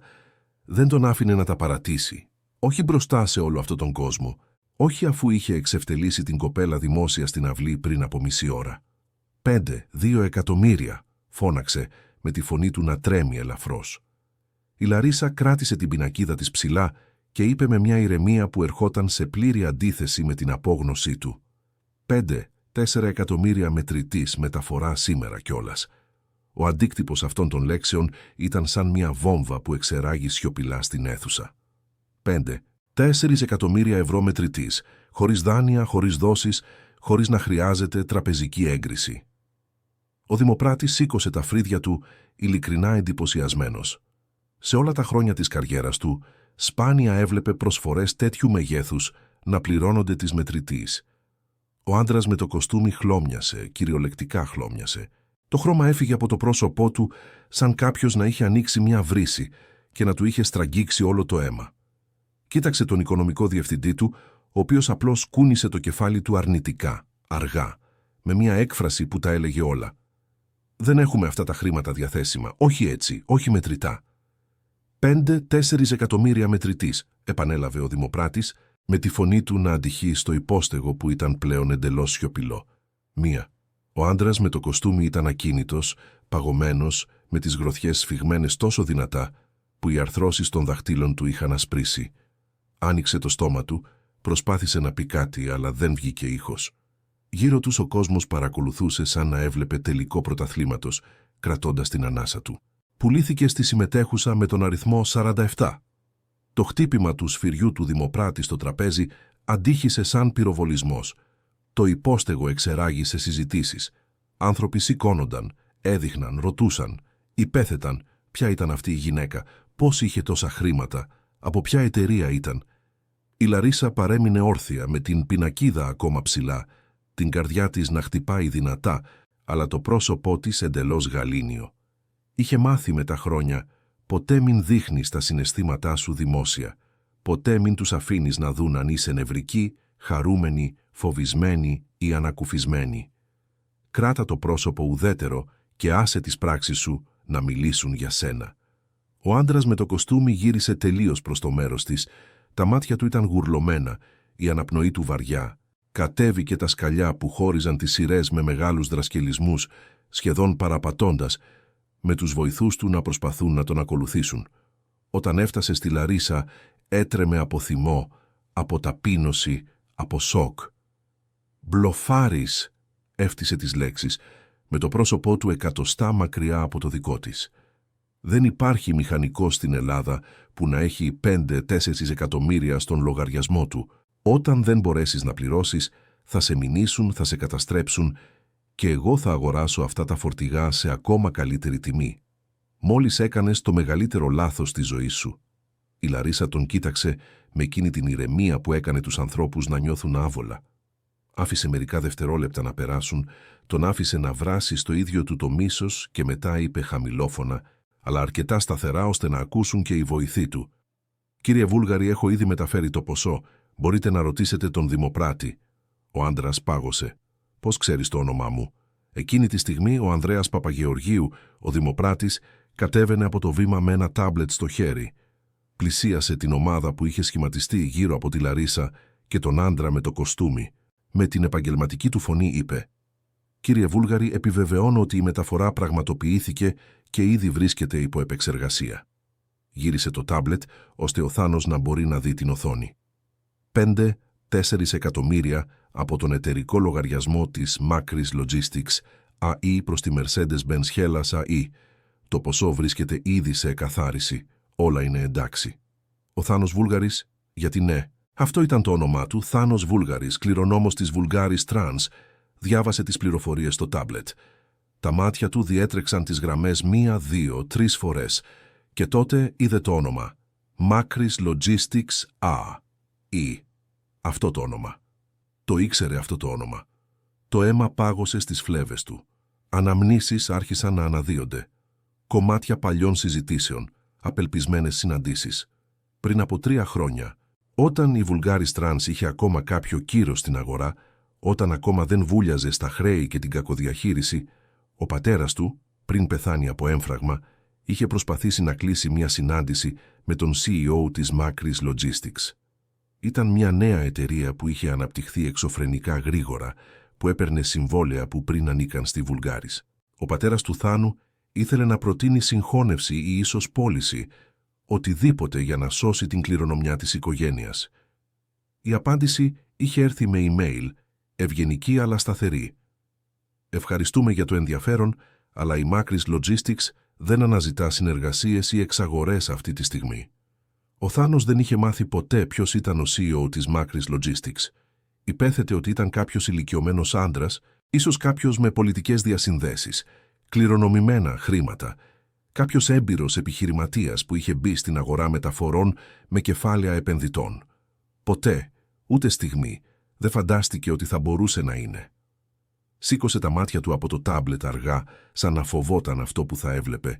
δεν τον άφηνε να τα παρατήσει. Όχι μπροστά σε όλο αυτόν τον κόσμο. Όχι αφού είχε εξευτελίσει την κοπέλα δημόσια στην αυλή πριν από μισή ώρα. 5, 2 εκατομμύρια, φώναξε με τη φωνή του να τρέμει ελαφρώς. Η Λαρίσα κράτησε την πινακίδα της ψηλά και είπε με μια ηρεμία που ερχόταν σε πλήρη αντίθεση με την απόγνωσή του. 5, 4 εκατομμύρια μετρητής μεταφορά σήμερα κιόλας. Ο αντίκτυπος αυτών των λέξεων ήταν σαν μια βόμβα που εξεράγει σιωπηλά στην αίθουσα. 5, 4 εκατομμύρια ευρώ μετρητής, χωρίς δάνεια, χωρίς δόσεις, χωρίς να χρειάζεται τραπεζική έγκριση. Ο Δημοπράτης σήκωσε τα φρύδια του, ειλικρινά εντυπωσιασμένος. Σε όλα τα χρόνια της καριέρας του, σπάνια έβλεπε προσφορές τέτοιου μεγέθους να πληρώνονται της μετρητής. Ο άντρας με το κοστούμι χλώμιασε, κυριολεκτικά χλώμιασε. Το χρώμα έφυγε από το πρόσωπό του σαν κάποιος να είχε ανοίξει μια βρύση και να του είχε στραγγίξει όλο το αίμα. Κοίταξε τον οικονομικό διευθυντή του, ο οποίος απλώς κούνησε το κεφάλι του αρνητικά, αργά, με μια έκφραση που τα έλεγε όλα. «Δεν έχουμε αυτά τα χρήματα διαθέσιμα, όχι έτσι, όχι μετρητά». 5-4 εκατομμύρια μετρητής, επανέλαβε ο Δημοπράτης, με τη φωνή του να αντυχεί στο υπόστεγο που ήταν πλέον εντελώς σιωπηλό. Μία. Ο άντρας με το κοστούμι ήταν ακίνητος, παγωμένος, με τις γροθιές σφιγμένες τόσο δυνατά, που οι αρθρώσεις των δαχτύλων του είχαν ασπρίσει. Άνοιξε το στόμα του, προσπάθησε να πει κάτι, αλλά δεν βγήκε ήχος. Γύρω τους ο κόσμος παρακολουθούσε σαν να έβλεπε τελικό πρωταθλήματος, κρατώντας την ανάσα του. Πουλήθηκε στη συμμετέχουσα με τον αριθμό 47. Το χτύπημα του σφυριού του Δημοπράτη στο τραπέζι αντίχησε σαν πυροβολισμός. Το υπόστεγο εξεράγησε συζητήσεις. Άνθρωποι σηκώνονταν, έδειχναν, ρωτούσαν, υπέθεταν ποια ήταν αυτή η γυναίκα, πώς είχε τόσα χρήματα, από ποια εταιρεία ήταν. Η Λαρίσα παρέμεινε όρθια με την πινακίδα ακόμα ψηλά, την καρδιά της να χτυπάει δυνατά, αλλά το πρόσωπό της εντελώς γαλήνιο. Είχε μάθει με τα χρόνια, ποτέ μην δείχνεις τα συναισθήματά σου δημόσια, ποτέ μην τους αφήνεις να δουν αν είσαι νευρική, χαρούμενη, φοβισμένη ή ανακουφισμένη. Κράτα το πρόσωπο ουδέτερο και άσε τις πράξεις σου να μιλήσουν για σένα. Ο άντρας με το κοστούμι γύρισε τελείως προς το μέρος της, τα μάτια του ήταν γουρλωμένα, η αναπνοή του βαριά. Κατέβηκε τα σκαλιά που χώριζαν τις σειρές με μεγάλους δρασκελισμούς, σχεδόν παραπατώντας, με τους βοηθούς του να προσπαθούν να τον ακολουθήσουν. Όταν έφτασε στη Λαρίσα, έτρεμε από θυμό, από ταπείνωση, από σοκ. «Μπλοφάρης», έφτισε τις λέξεις, με το πρόσωπό του εκατοστά μακριά από το δικό της. Δεν υπάρχει μηχανικός στην Ελλάδα που να έχει 5-4 εκατομμύρια στον λογαριασμό του. Όταν δεν μπορέσεις να πληρώσεις, θα σε μηνύσουν, θα σε καταστρέψουν και εγώ θα αγοράσω αυτά τα φορτηγά σε ακόμα καλύτερη τιμή. Μόλις έκανες το μεγαλύτερο λάθος της ζωής σου. Η Λαρίσα τον κοίταξε με εκείνη την ηρεμία που έκανε τους ανθρώπους να νιώθουν άβολα. Άφησε μερικά δευτερόλεπτα να περάσουν, τον άφησε να βράσει στο ίδιο του το μίσος και μετά είπε χαμηλόφωνα, αλλά αρκετά σταθερά ώστε να ακούσουν και οι βοηθοί του. «Κύριε Βούλγαρη, έχω ήδη μεταφέρει το ποσό. Μπορείτε να ρωτήσετε τον Δημοπράτη». Ο άντρας πάγωσε. «Πώς ξέρεις το όνομά μου?» Εκείνη τη στιγμή ο Ανδρέας Παπαγεωργίου, ο Δημοπράτης, κατέβαινε από το βήμα με ένα τάμπλετ στο χέρι. Πλησίασε την ομάδα που είχε σχηματιστεί γύρω από τη Λαρίσα και τον άντρα με το κοστούμι. Με την επαγγελματική του φωνή είπε: «Κύριε Βούλγαρη, επιβεβαιώνω ότι η μεταφορά πραγματοποιήθηκε και ήδη βρίσκεται υπό επεξεργασία». Γύρισε το τάμπλετ ώστε ο Θάνος να μπορεί να δει την οθόνη. 5-4 εκατομμύρια από τον εταιρικό λογαριασμό της Macris Logistics ΑΗ προς τη Mercedes-Benz Hellas ΑΗ. Το ποσό βρίσκεται ήδη σε εκαθάριση. Όλα είναι εντάξει. Ο Θάνος Βούλγαρης, γιατί ναι, αυτό ήταν το όνομά του, Θάνος Βούλγαρης, κληρονόμος της Vulgaris Trans, διάβασε τις πληροφορίες στο τάμπλετ. Τα μάτια του διέτρεξαν τις γραμμές 1, 2, 3 φορές και τότε είδε το όνομα. Macris Logistics ΑΗ. Αυτό το όνομα. Το ήξερε αυτό το όνομα. Το αίμα πάγωσε στις φλέβες του. Αναμνήσεις άρχισαν να αναδύονται. Κομμάτια παλιών συζητήσεων, απελπισμένες συναντήσεις. Πριν από 3 χρόνια, όταν η Vulgaris Trans είχε ακόμα κάποιο κύρος στην αγορά, όταν ακόμα δεν βούλιαζε στα χρέη και την κακοδιαχείριση, ο πατέρας του, πριν πεθάνει από έμφραγμα, είχε προσπαθήσει να κλείσει μια συνάντηση με τον CEO της Macris Logistics. Ήταν μια νέα εταιρεία που είχε αναπτυχθεί εξωφρενικά γρήγορα, που έπαιρνε συμβόλαια που πριν ανήκαν στη Vulgaris. Ο πατέρας του Θάνου ήθελε να προτείνει συγχώνευση ή ίσως πώληση, οτιδήποτε για να σώσει την κληρονομιά της οικογένειας. Η απάντηση είχε έρθει με email, ευγενική αλλά σταθερή. «Ευχαριστούμε για το ενδιαφέρον, αλλά η Macris Logistics δεν αναζητά συνεργασίες ή εξαγορές αυτή τη στιγμή». Ο Θάνος δεν είχε μάθει ποτέ ποιος ήταν ο CEO της Macris Logistics. Υπέθετε ότι ήταν κάποιος ηλικιωμένος άντρας, ίσως κάποιος με πολιτικές διασυνδέσεις, κληρονομημένα χρήματα. Κάποιος έμπειρος επιχειρηματίας που είχε μπει στην αγορά μεταφορών με κεφάλαια επενδυτών. Ποτέ, ούτε στιγμή, δεν φαντάστηκε ότι θα μπορούσε να είναι. Σήκωσε τα μάτια του από το τάμπλετ αργά, σαν να φοβόταν αυτό που θα έβλεπε.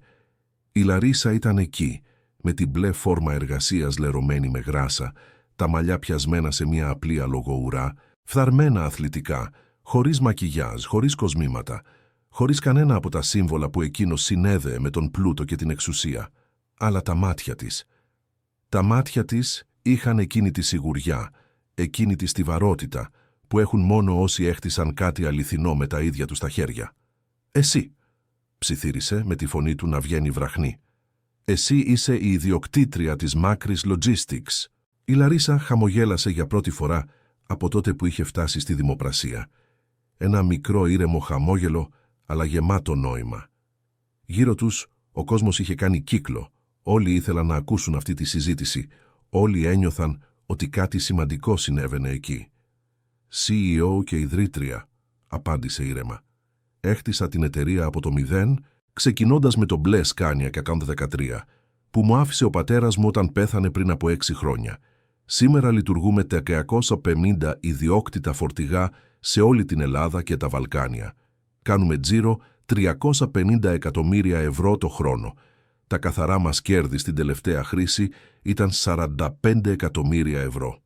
Η Λαρίσα ήταν εκεί, με την μπλε φόρμα εργασίας λερωμένη με γράσα, τα μαλλιά πιασμένα σε μια απλή αλογοουρά, φθαρμένα αθλητικά, χωρίς μακιγιάζ, χωρίς κοσμήματα, χωρίς κανένα από τα σύμβολα που εκείνος συνέδεε με τον πλούτο και την εξουσία. Αλλά τα μάτια της. Τα μάτια της είχαν εκείνη τη σιγουριά, εκείνη τη στιβαρότητα, που έχουν μόνο όσοι έχτισαν κάτι αληθινό με τα ίδια τους τα χέρια. «Εσύ», ψιθύρισε με τη φωνή του να βγαίνει βραχνή. «Εσύ είσαι η ιδιοκτήτρια της Macris Logistics». Η Λαρίσα χαμογέλασε για πρώτη φορά από τότε που είχε φτάσει στη δημοπρασία. Ένα μικρό ήρεμο χαμόγελο, αλλά γεμάτο νόημα. Γύρω τους ο κόσμος είχε κάνει κύκλο. Όλοι ήθελαν να ακούσουν αυτή τη συζήτηση. Όλοι ένιωθαν ότι κάτι σημαντικό συνέβαινε εκεί. CEO και ιδρύτρια, απάντησε ήρεμα. Έχτισα την εταιρεία από το 0, ξεκινώντας με το μπλε Scania και Account 13, που μου άφησε ο πατέρας μου όταν πέθανε πριν από 6 χρόνια. Σήμερα λειτουργούμε 250 ιδιόκτητα φορτηγά σε όλη την Ελλάδα και τα Βαλκάνια. Κάνουμε τζίρο 350 εκατομμύρια ευρώ το χρόνο. Τα καθαρά μας κέρδη στην τελευταία χρήση ήταν 45 εκατομμύρια ευρώ.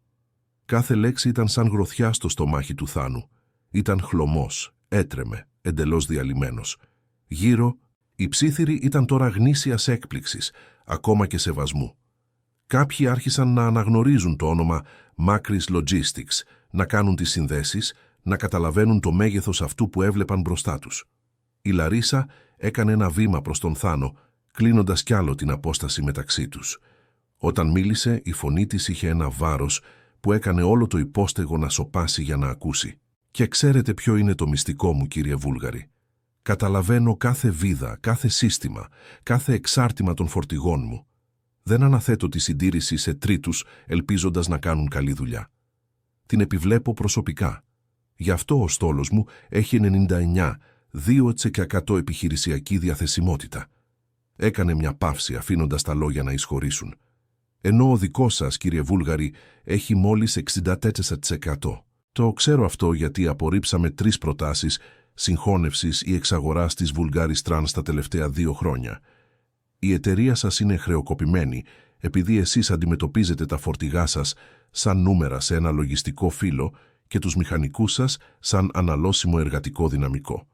Κάθε λέξη ήταν σαν γροθιά στο στομάχι του Θάνου. Ήταν χλωμός, έτρεμε, εντελώς διαλυμένος. Γύρω, οι ψίθυροι ήταν τώρα γνήσιας έκπληξης, ακόμα και σεβασμού. Κάποιοι άρχισαν να αναγνωρίζουν το όνομα Macris Logistics, να κάνουν τις συνδέσεις, να καταλαβαίνουν το μέγεθος αυτού που έβλεπαν μπροστά τους. Η Λαρίσα έκανε ένα βήμα προς τον Θάνο, κλείνοντας κι άλλο την απόσταση μεταξύ τους. Όταν μίλησε, η φωνή της είχε ένα βάρος που έκανε όλο το υπόστεγο να σωπάσει για να ακούσει. «Και ξέρετε ποιο είναι το μυστικό μου, κύριε Βούλγαρη. Καταλαβαίνω κάθε βίδα, κάθε σύστημα, κάθε εξάρτημα των φορτηγών μου. Δεν αναθέτω τη συντήρηση σε τρίτους, ελπίζοντας να κάνουν καλή δουλειά. Την επιβλέπω προσωπικά. Γι' αυτό ο στόλος μου έχει 99% επιχειρησιακή διαθεσιμότητα». Έκανε μια παύση αφήνοντας τα λόγια να εισχωρήσουν. «Ενώ ο δικός σας, κύριε Βούλγαρη, έχει μόλις 64%. Το ξέρω αυτό γιατί απορρίψαμε 3 προτάσεις συγχώνευσης ή εξαγοράς της Vulgaris Trans τα τελευταία 2 χρόνια. Η εταιρεία σας είναι χρεοκοπημένη επειδή εσείς αντιμετωπίζετε τα φορτηγά σας σαν νούμερα σε ένα λογιστικό φύλλο και τους μηχανικούς σας σαν αναλώσιμο εργατικό δυναμικό.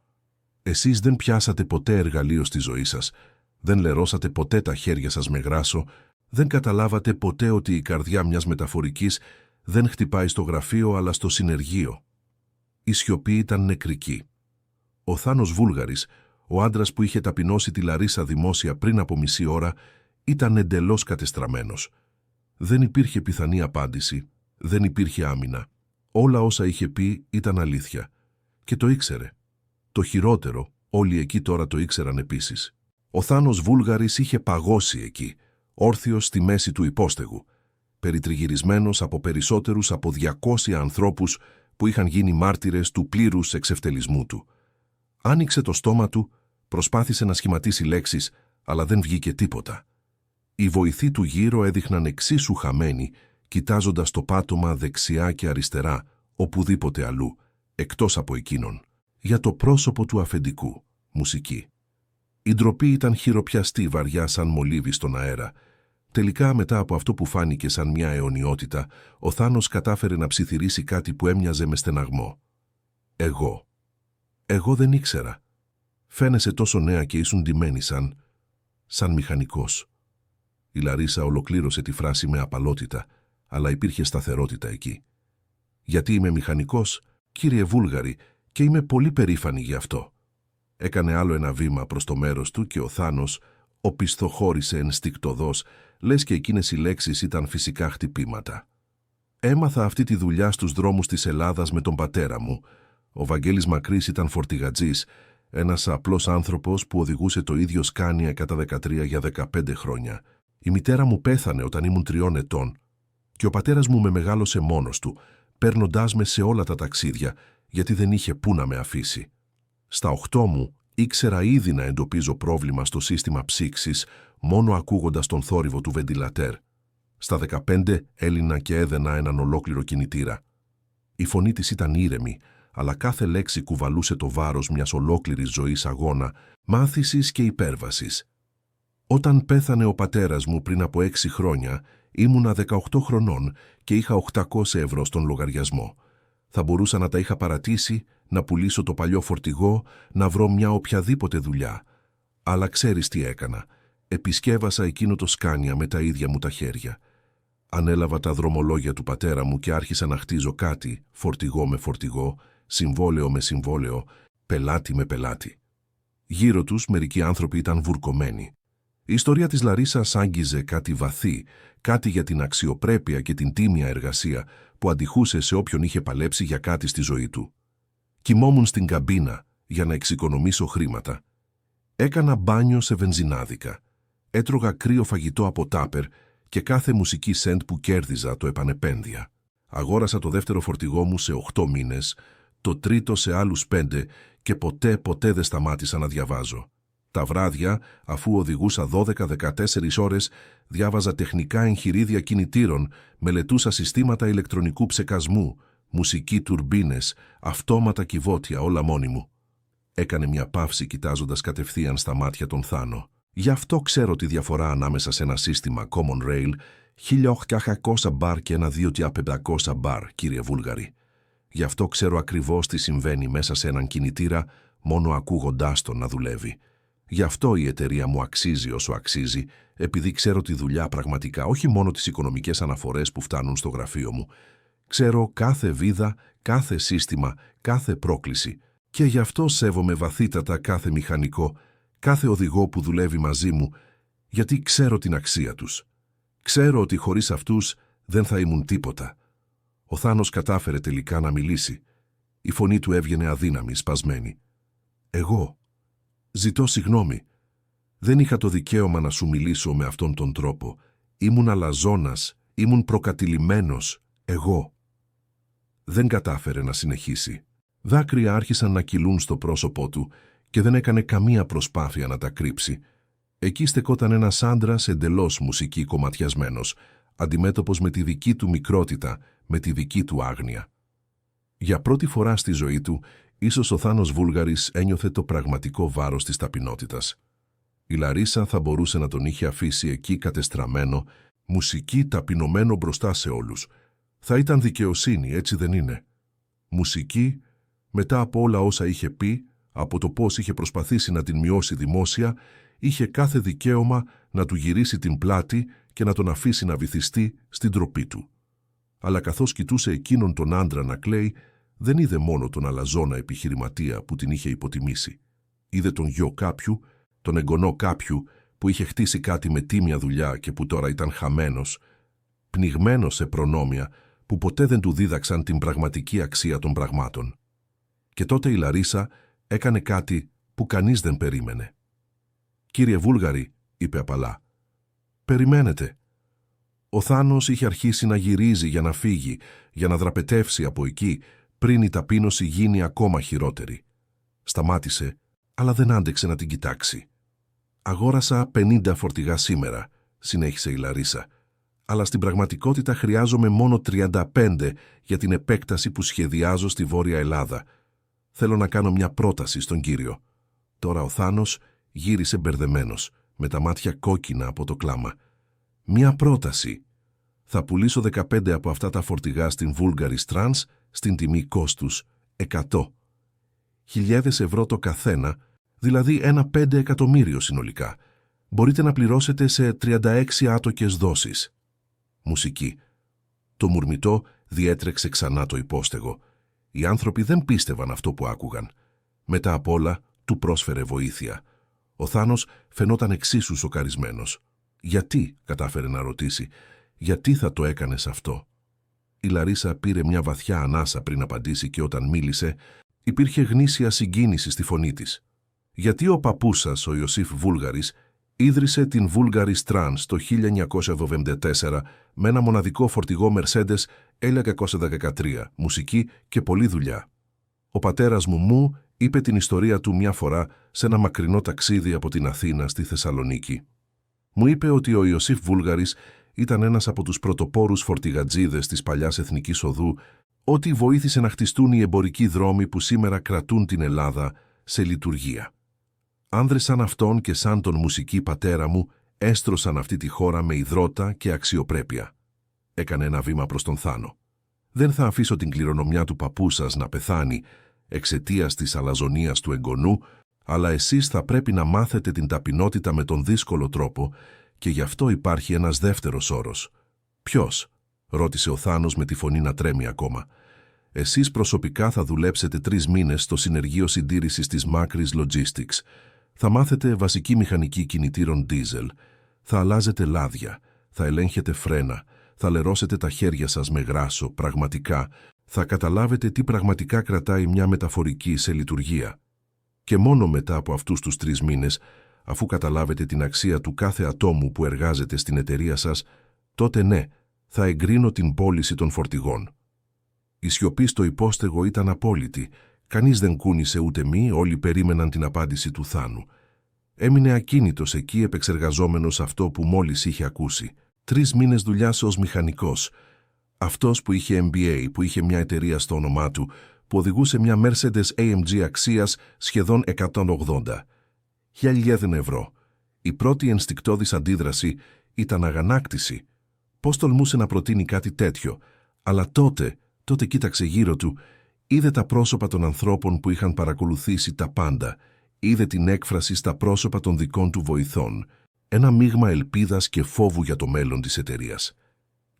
Εσείς δεν πιάσατε ποτέ εργαλείο στη ζωή σας, δεν λερώσατε ποτέ τα χέρια σας με γράσο, δεν καταλάβατε ποτέ ότι η καρδιά μιας μεταφορικής δεν χτυπάει στο γραφείο αλλά στο συνεργείο». Η σιωπή ήταν νεκρική. Ο Θάνος Βούλγαρης, ο άντρας που είχε ταπεινώσει τη Λαρίσα δημόσια πριν από μισή ώρα, ήταν εντελώς κατεστραμμένος. Δεν υπήρχε πιθανή απάντηση, δεν υπήρχε άμυνα. Όλα όσα είχε πει ήταν αλήθεια. Και το ήξερε. Το χειρότερο, όλοι εκεί τώρα το ήξεραν επίσης. Ο Θάνος Βούλγαρης είχε παγώσει εκεί, όρθιος στη μέση του υπόστεγου, περιτριγυρισμένος από περισσότερους από 200 ανθρώπους που είχαν γίνει μάρτυρες του πλήρους εξευτελισμού του. Άνοιξε το στόμα του, προσπάθησε να σχηματίσει λέξεις, αλλά δεν βγήκε τίποτα. Οι βοηθοί του γύρω έδειχναν εξίσου χαμένοι, κοιτάζοντας το πάτωμα δεξιά και αριστερά, οπουδήποτε αλλού, εκτός από εκείνον. Για το πρόσωπο του αφεντικού, μουσική. Η ντροπή ήταν χειροπιαστή βαριά σαν μολύβι στον αέρα. Τελικά, μετά από αυτό που φάνηκε σαν μια αιωνιότητα, ο Θάνος κατάφερε να ψιθυρίσει κάτι που έμοιαζε με στεναγμό. Εγώ δεν ήξερα. Φαίνεσαι τόσο νέα και ήσουν ντυμένη σαν μηχανικός». Η Λαρίσα ολοκλήρωσε τη φράση με απαλότητα, αλλά υπήρχε σταθερότητα εκεί. «Γιατί είμαι μηχανικός, κύριε Βούλγαρη, και είμαι πολύ περήφανη γι' αυτό». Έκανε άλλο ένα βήμα προς το μέρος του και ο Θάνος οπισθοχώρησε ενστικτωδώς, λες και εκείνες οι λέξεις ήταν φυσικά χτυπήματα. «Έμαθα αυτή τη δουλειά στους δρόμους της Ελλάδας με τον πατέρα μου. Ο Βαγγέλης Μακρύς ήταν φορτηγατζής, ένας απλός άνθρωπος που οδηγούσε το ίδιο Σκάνια 113 για 15 χρόνια. Η μητέρα μου πέθανε όταν ήμουν 3 ετών και ο πατέρας μου με μεγάλωσε μόνος του, παίρνοντάς με σε όλα τα ταξίδια, γιατί δεν είχε πού να με αφήσει. Στα 8 μου Ήξερα ήδη να εντοπίζω πρόβλημα στο σύστημα ψήξης μόνο ακούγοντας τον θόρυβο του βεντιλατέρ. Στα 15 έλυνα και έδαινα έναν ολόκληρο κινητήρα. Η φωνή της ήταν ήρεμη, αλλά κάθε λέξη κουβαλούσε το βάρος μιας ολόκληρης ζωής αγώνα, μάθησης και υπέρβασης. Όταν πέθανε ο πατέρας μου πριν από 6 χρόνια, ήμουνα 18 χρονών και είχα 800 ευρώ στον λογαριασμό. Θα μπορούσα να τα είχα παρατήσει, να πουλήσω το παλιό φορτηγό, να βρω μια οποιαδήποτε δουλειά. Αλλά ξέρεις τι έκανα. Επισκέβασα εκείνο το σκάνια με τα ίδια μου τα χέρια. Ανέλαβα τα δρομολόγια του πατέρα μου και άρχισα να χτίζω κάτι, φορτηγό με φορτηγό, συμβόλαιο με συμβόλαιο, πελάτη με πελάτη. Γύρω τους μερικοί άνθρωποι ήταν βουρκωμένοι. Η ιστορία της Λαρίσας άγγιζε κάτι βαθύ, κάτι για την αξιοπρέπεια και την τίμια εργασία που αντιχούσε σε όποιον είχε παλέψει για κάτι στη ζωή του. Κοιμόμουν στην καμπίνα για να εξοικονομήσω χρήματα. Έκανα μπάνιο σε βενζινάδικα. Έτρωγα κρύο φαγητό από τάπερ και κάθε μουσική σεντ που κέρδιζα το επανεπένδυα. Αγόρασα το δεύτερο φορτηγό μου σε 8 μήνες, το τρίτο σε άλλους 5 και ποτέ δεν σταμάτησα να διαβάζω. Τα βράδια, αφού οδηγούσα 12-14 ώρες, διάβαζα τεχνικά εγχειρίδια κινητήρων, μελετούσα συστήματα ηλεκτρονικού ψεκασμού, μουσική τουρμπίνες, αυτόματα κυβότια, όλα μόνη μου. Έκανε μια παύση κοιτάζοντας κατευθείαν στα μάτια τον Θάνο. Γι' αυτό ξέρω τη διαφορά ανάμεσα σε ένα σύστημα Common Rail 1800 μπαρ και ένα 2500 μπαρ, κύριε Βούλγαρη. Γι' αυτό ξέρω ακριβώς τι συμβαίνει μέσα σε έναν κινητήρα, μόνο ακούγοντάς τον να δουλεύει. Γι' αυτό η εταιρεία μου αξίζει όσο αξίζει, επειδή ξέρω τη δουλειά πραγματικά, όχι μόνο τις οικονομικές αναφορές που φτάνουν στο γραφείο μου. Ξέρω κάθε βίδα, κάθε σύστημα, κάθε πρόκληση και γι' αυτό σέβομαι βαθύτατα κάθε μηχανικό, κάθε οδηγό που δουλεύει μαζί μου, γιατί ξέρω την αξία τους. Ξέρω ότι χωρίς αυτούς δεν θα ήμουν τίποτα. Ο Θάνος κατάφερε τελικά να μιλήσει. Η φωνή του έβγαινε αδύναμη, σπασμένη. Εγώ ζητώ συγγνώμη. Δεν είχα το δικαίωμα να σου μιλήσω με αυτόν τον τρόπο. Ήμουν αλαζόνας, ήμουν προκατηλημένος, εγώ. Δεν κατάφερε να συνεχίσει. Δάκρυα άρχισαν να κυλούν στο πρόσωπό του και δεν έκανε καμία προσπάθεια να τα κρύψει. Εκεί στεκόταν ένας άντρας εντελώς μουσική κομματιασμένος, αντιμέτωπος με τη δική του μικρότητα, με τη δική του άγνοια. Για πρώτη φορά στη ζωή του, ίσως ο Θάνος Βούλγαρης ένιωθε το πραγματικό βάρος της ταπεινότητας. Η Λαρίσα θα μπορούσε να τον είχε αφήσει εκεί κατεστραμμένο, μουσική ταπεινωμένο μπροστά σε όλους. Θα ήταν δικαιοσύνη, έτσι δεν είναι? Μουσική, μετά από όλα όσα είχε πει, από το πώς είχε προσπαθήσει να την μειώσει δημόσια, είχε κάθε δικαίωμα να του γυρίσει την πλάτη και να τον αφήσει να βυθιστεί στην ντροπή του. Αλλά καθώς κοιτούσε εκείνον τον άντρα να κλαίει, δεν είδε μόνο τον αλαζόνα επιχειρηματία που την είχε υποτιμήσει. Είδε τον γιο κάποιου, τον εγγονό κάποιου που είχε χτίσει κάτι με τίμια δουλειά και που τώρα ήταν χαμένος, πνιγμένος σε προνόμια που ποτέ δεν του δίδαξαν την πραγματική αξία των πραγμάτων. Και τότε η Λαρίσα έκανε κάτι που κανείς δεν περίμενε. «Κύριε Βούλγαρη», είπε απαλά, «περιμένετε». Ο Θάνος είχε αρχίσει να γυρίζει για να φύγει, για να δραπετεύσει από εκεί, πριν η ταπείνωση γίνει ακόμα χειρότερη. Σταμάτησε, αλλά δεν άντεξε να την κοιτάξει. «Αγόρασα 50 φορτηγά σήμερα», συνέχισε η Λαρίσα, «αλλά στην πραγματικότητα χρειάζομαι μόνο 35 για την επέκταση που σχεδιάζω στη Βόρεια Ελλάδα. Θέλω να κάνω μια πρόταση στον κύριο». Τώρα ο Θάνος γύρισε μπερδεμένος, με τα μάτια κόκκινα από το κλάμα. «Μια πρόταση. Θα πουλήσω 15 από αυτά τα φορτηγά στην Βούλγαρη Trans στην τιμή κόστους 100.000 ευρώ το καθένα, δηλαδή ένα 5 εκατομμύριο συνολικά. Μπορείτε να πληρώσετε σε 36 άτοκες δόσεις». Μουσική. Το μουρμητό διέτρεξε ξανά το υπόστεγο. Οι άνθρωποι δεν πίστευαν αυτό που άκουγαν. Μετά απ' όλα, του πρόσφερε βοήθεια. Ο Θάνος φαινόταν εξίσου σοκαρισμένος. «Γιατί?» κατάφερε να ρωτήσει. «Γιατί θα το έκανες αυτό?» Η Λαρίσα πήρε μια βαθιά ανάσα πριν απαντήσει και όταν μίλησε, υπήρχε γνήσια συγκίνηση στη φωνή της. «Γιατί ο παππούς σας, ο Ιωσήφ Βούλγαρης, ίδρυσε την Βούλγαρη Trans το 1974 με ένα μοναδικό φορτηγό Mercedes L213, μουσική και πολλή δουλειά. Ο πατέρας μου Είπε την ιστορία του μια φορά σε ένα μακρινό ταξίδι από την Αθήνα στη Θεσσαλονίκη. Μου είπε ότι ο Ιωσήφ Βούλγαρης ήταν ένας από τους πρωτοπόρους φορτηγατζίδες της παλιάς Εθνικής Οδού, ότι βοήθησε να χτιστούν οι εμπορικοί δρόμοι που σήμερα κρατούν την Ελλάδα σε λειτουργία. Άνδρες σαν αυτόν και σαν τον μουσική πατέρα μου έστρωσαν αυτή τη χώρα με ιδρώτα και αξιοπρέπεια. Έκανε ένα βήμα προς τον θάνο. Δεν θα αφήσω την κληρονομιά του παππού σας να πεθάνει εξαιτίας της αλαζονίας του εγγονού, αλλά εσείς θα πρέπει να μάθετε την ταπεινότητα με τον δύσκολο τρόπο και γι' αυτό υπάρχει ένας δεύτερος όρος. «Ποιος?» ρώτησε ο Θάνος με τη φωνή να τρέμει ακόμα. «Εσείς προσωπικά θα δουλέψετε 3 μήνες στο συνεργείο συντήρησης της Macris Logistics. Θα μάθετε βασική μηχανική κινητήρων diesel. Θα αλλάζετε λάδια, θα ελέγχετε φρένα, θα λερώσετε τα χέρια σας με γράσο, πραγματικά. Θα καταλάβετε τι πραγματικά κρατάει μια μεταφορική σε λειτουργία. Και μόνο μετά από αυτούς τους 3 μήνες, αφού καταλάβετε την αξία του κάθε ατόμου που εργάζεται στην εταιρεία σας, τότε ναι, θα εγκρίνω την πώληση των φορτηγών». Η σιωπή στο υπόστεγο ήταν απόλυτη. Κανείς δεν κούνησε ούτε μη, όλοι περίμεναν την απάντηση του Θάνου. Έμεινε ακίνητος εκεί επεξεργαζόμενος αυτό που μόλις είχε ακούσει. 3 μήνες δουλειάς ως μηχανικός. Αυτός που είχε MBA, που είχε μια εταιρεία στο όνομά του, που οδηγούσε μια Mercedes AMG αξίας σχεδόν 180.000 ευρώ. Η πρώτη ενστικτώδης αντίδραση ήταν αγανάκτηση. Πώς τολμούσε να προτείνει κάτι τέτοιο, αλλά τότε κοίταξε γύρω του, είδε τα πρόσωπα των ανθρώπων που είχαν παρακολουθήσει τα πάντα, είδε την έκφραση στα πρόσωπα των δικών του βοηθών, ένα μείγμα ελπίδας και φόβου για το μέλλον της εταιρείας.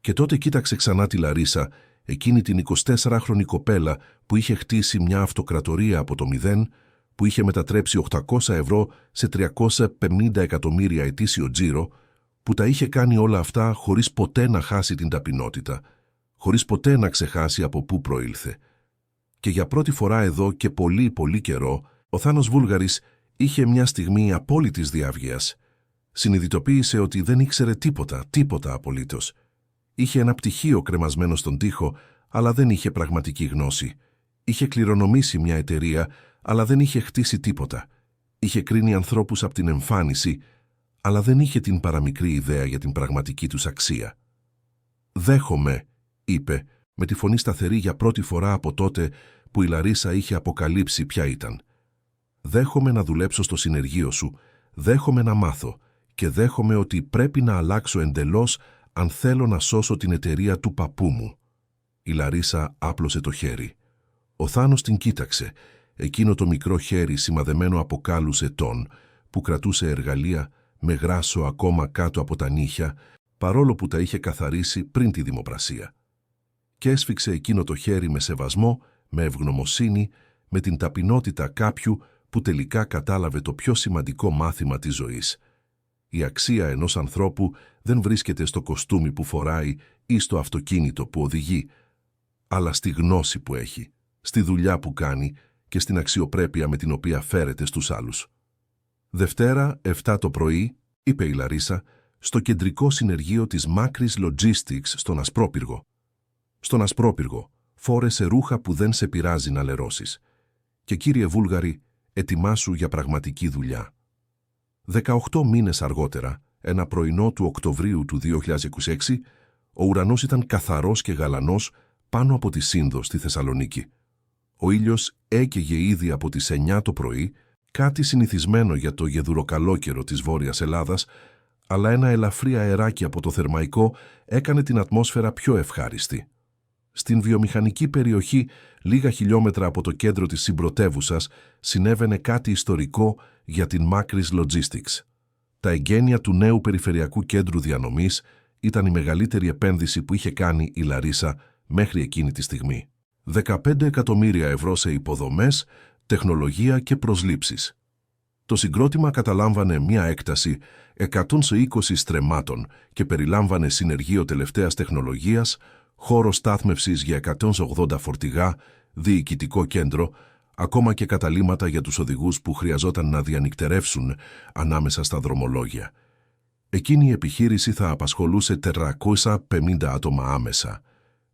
Και τότε κοίταξε ξανά τη Λαρίσα, εκείνη την 24χρονη κοπέλα που είχε χτίσει μια αυτοκρατορία από το 0, που είχε μετατρέψει 800 ευρώ σε 350 εκατομμύρια ετήσιο τζίρο, που τα είχε κάνει όλα αυτά χωρίς ποτέ να χάσει την ταπεινότητα, χωρίς ποτέ να ξεχάσει από πού προήλθε. Και για πρώτη φορά εδώ και πολύ καιρό, ο Θάνος Βούλγαρης είχε μια στιγμή απόλυτης διάβγειας. Συνειδητοποίησε ότι δεν ήξερε τίποτα απολύτως. Είχε ένα πτυχίο κρεμασμένο στον τοίχο, αλλά δεν είχε πραγματική γνώση. Είχε κληρονομήσει μια εταιρεία, αλλά δεν είχε χτίσει τίποτα. Είχε κρίνει ανθρώπους από την εμφάνιση, αλλά δεν είχε την παραμικρή ιδέα για την πραγματική τους αξία. «Δέχομαι», είπε, με τη φωνή σταθερή για πρώτη φορά από τότε που η Λαρίσα είχε αποκαλύψει ποια ήταν. «Δέχομαι να δουλέψω στο συνεργείο σου, δέχομαι να μάθω και δέχομαι ότι πρέπει να αλλάξω εντελώς αν θέλω να σώσω την εταιρεία του παππού μου». Η Λαρίσα άπλωσε το χέρι. Ο Θάνος την κοίταξε, εκείνο το μικρό χέρι σημαδεμένο από κάλους ετών, που κρατούσε εργαλεία με γράσο ακόμα κάτω από τα νύχια, παρόλο που τα είχε καθαρίσει πριν τη δημοπρασία. Και έσφιξε εκείνο το χέρι με σεβασμό, με ευγνωμοσύνη, με την ταπεινότητα κάποιου που τελικά κατάλαβε το πιο σημαντικό μάθημα της ζωής. Η αξία ενός ανθρώπου δεν βρίσκεται στο κοστούμι που φοράει ή στο αυτοκίνητο που οδηγεί, αλλά στη γνώση που έχει, στη δουλειά που κάνει και στην αξιοπρέπεια με την οποία φέρεται στους άλλους. Δευτέρα, 7 το πρωί, είπε η Λαρίσα, στο κεντρικό συνεργείο της Macris Logistics στον Ασπρόπυργο. Στον Ασπρόπυργο, φόρεσε ρούχα που δεν σε πειράζει να λερώσεις. Και κύριε Βούλγαρη, ετοιμάσου για πραγματική δουλειά. 18 μήνες αργότερα, ένα πρωινό του Οκτωβρίου του 2026, ο ουρανός ήταν καθαρός και γαλανός πάνω από τη Σύνδο στη Θεσσαλονίκη. Ο ήλιος έκαιγε ήδη από τις 9 το πρωί, κάτι συνηθισμένο για το γεδουροκαλόκαιρο της Βόρειας Ελλάδας, αλλά ένα ελαφρύ αεράκι από το θερμαϊκό έκανε την ατμόσφαιρα πιο ευχάριστη. Στην βιομηχανική περιοχή, λίγα χιλιόμετρα από το κέντρο της συμπρωτεύουσας, συνέβαινε κάτι ιστορικό για την Macris Logistics. Τα εγγένεια του νέου περιφερειακού κέντρου διανομής ήταν η μεγαλύτερη επένδυση που είχε κάνει η Λαρίσα μέχρι εκείνη τη στιγμή. 15 εκατομμύρια ευρώ σε υποδομές, τεχνολογία και προσλήψεις. Το συγκρότημα καταλάμβανε μια έκταση 120 στρεμμάτων και περιλάμβανε συνεργείο τελευταίας τεχνολογίας, χώρο στάθμευσης για 180 φορτηγά, διοικητικό κέντρο, ακόμα και καταλύματα για τους οδηγούς που χρειαζόταν να διανυκτερεύσουν ανάμεσα στα δρομολόγια. Εκείνη η επιχείρηση θα απασχολούσε 450 άτομα άμεσα.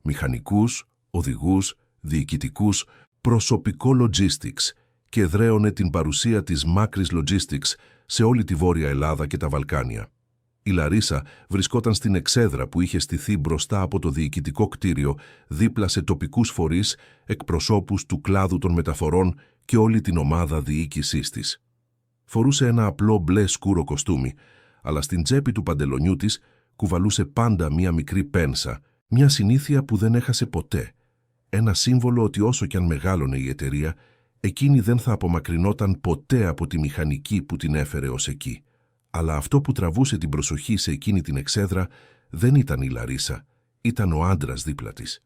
Μηχανικούς, οδηγούς, διοικητικούς, προσωπικό logistics και εδραίωνε την παρουσία της Makris Logistics σε όλη τη Βόρεια Ελλάδα και τα Βαλκάνια. Η Λαρίσα βρισκόταν στην εξέδρα που είχε στηθεί μπροστά από το διοικητικό κτίριο, δίπλα σε τοπικούς φορείς, εκπροσώπους του κλάδου των μεταφορών και όλη την ομάδα διοίκησής της. Φορούσε ένα απλό μπλε σκούρο κοστούμι, αλλά στην τσέπη του παντελονιού της κουβαλούσε πάντα μία μικρή πένσα, μια συνήθεια που δεν έχασε ποτέ. Ένα σύμβολο ότι όσο κι αν μεγάλωνε η εταιρεία, εκείνη δεν θα απομακρυνόταν ποτέ από τη μηχανική που την έφερε ως εκεί. Αλλά αυτό που τραβούσε την προσοχή σε εκείνη την εξέδρα δεν ήταν η Λαρίσα, ήταν ο άντρας δίπλα της.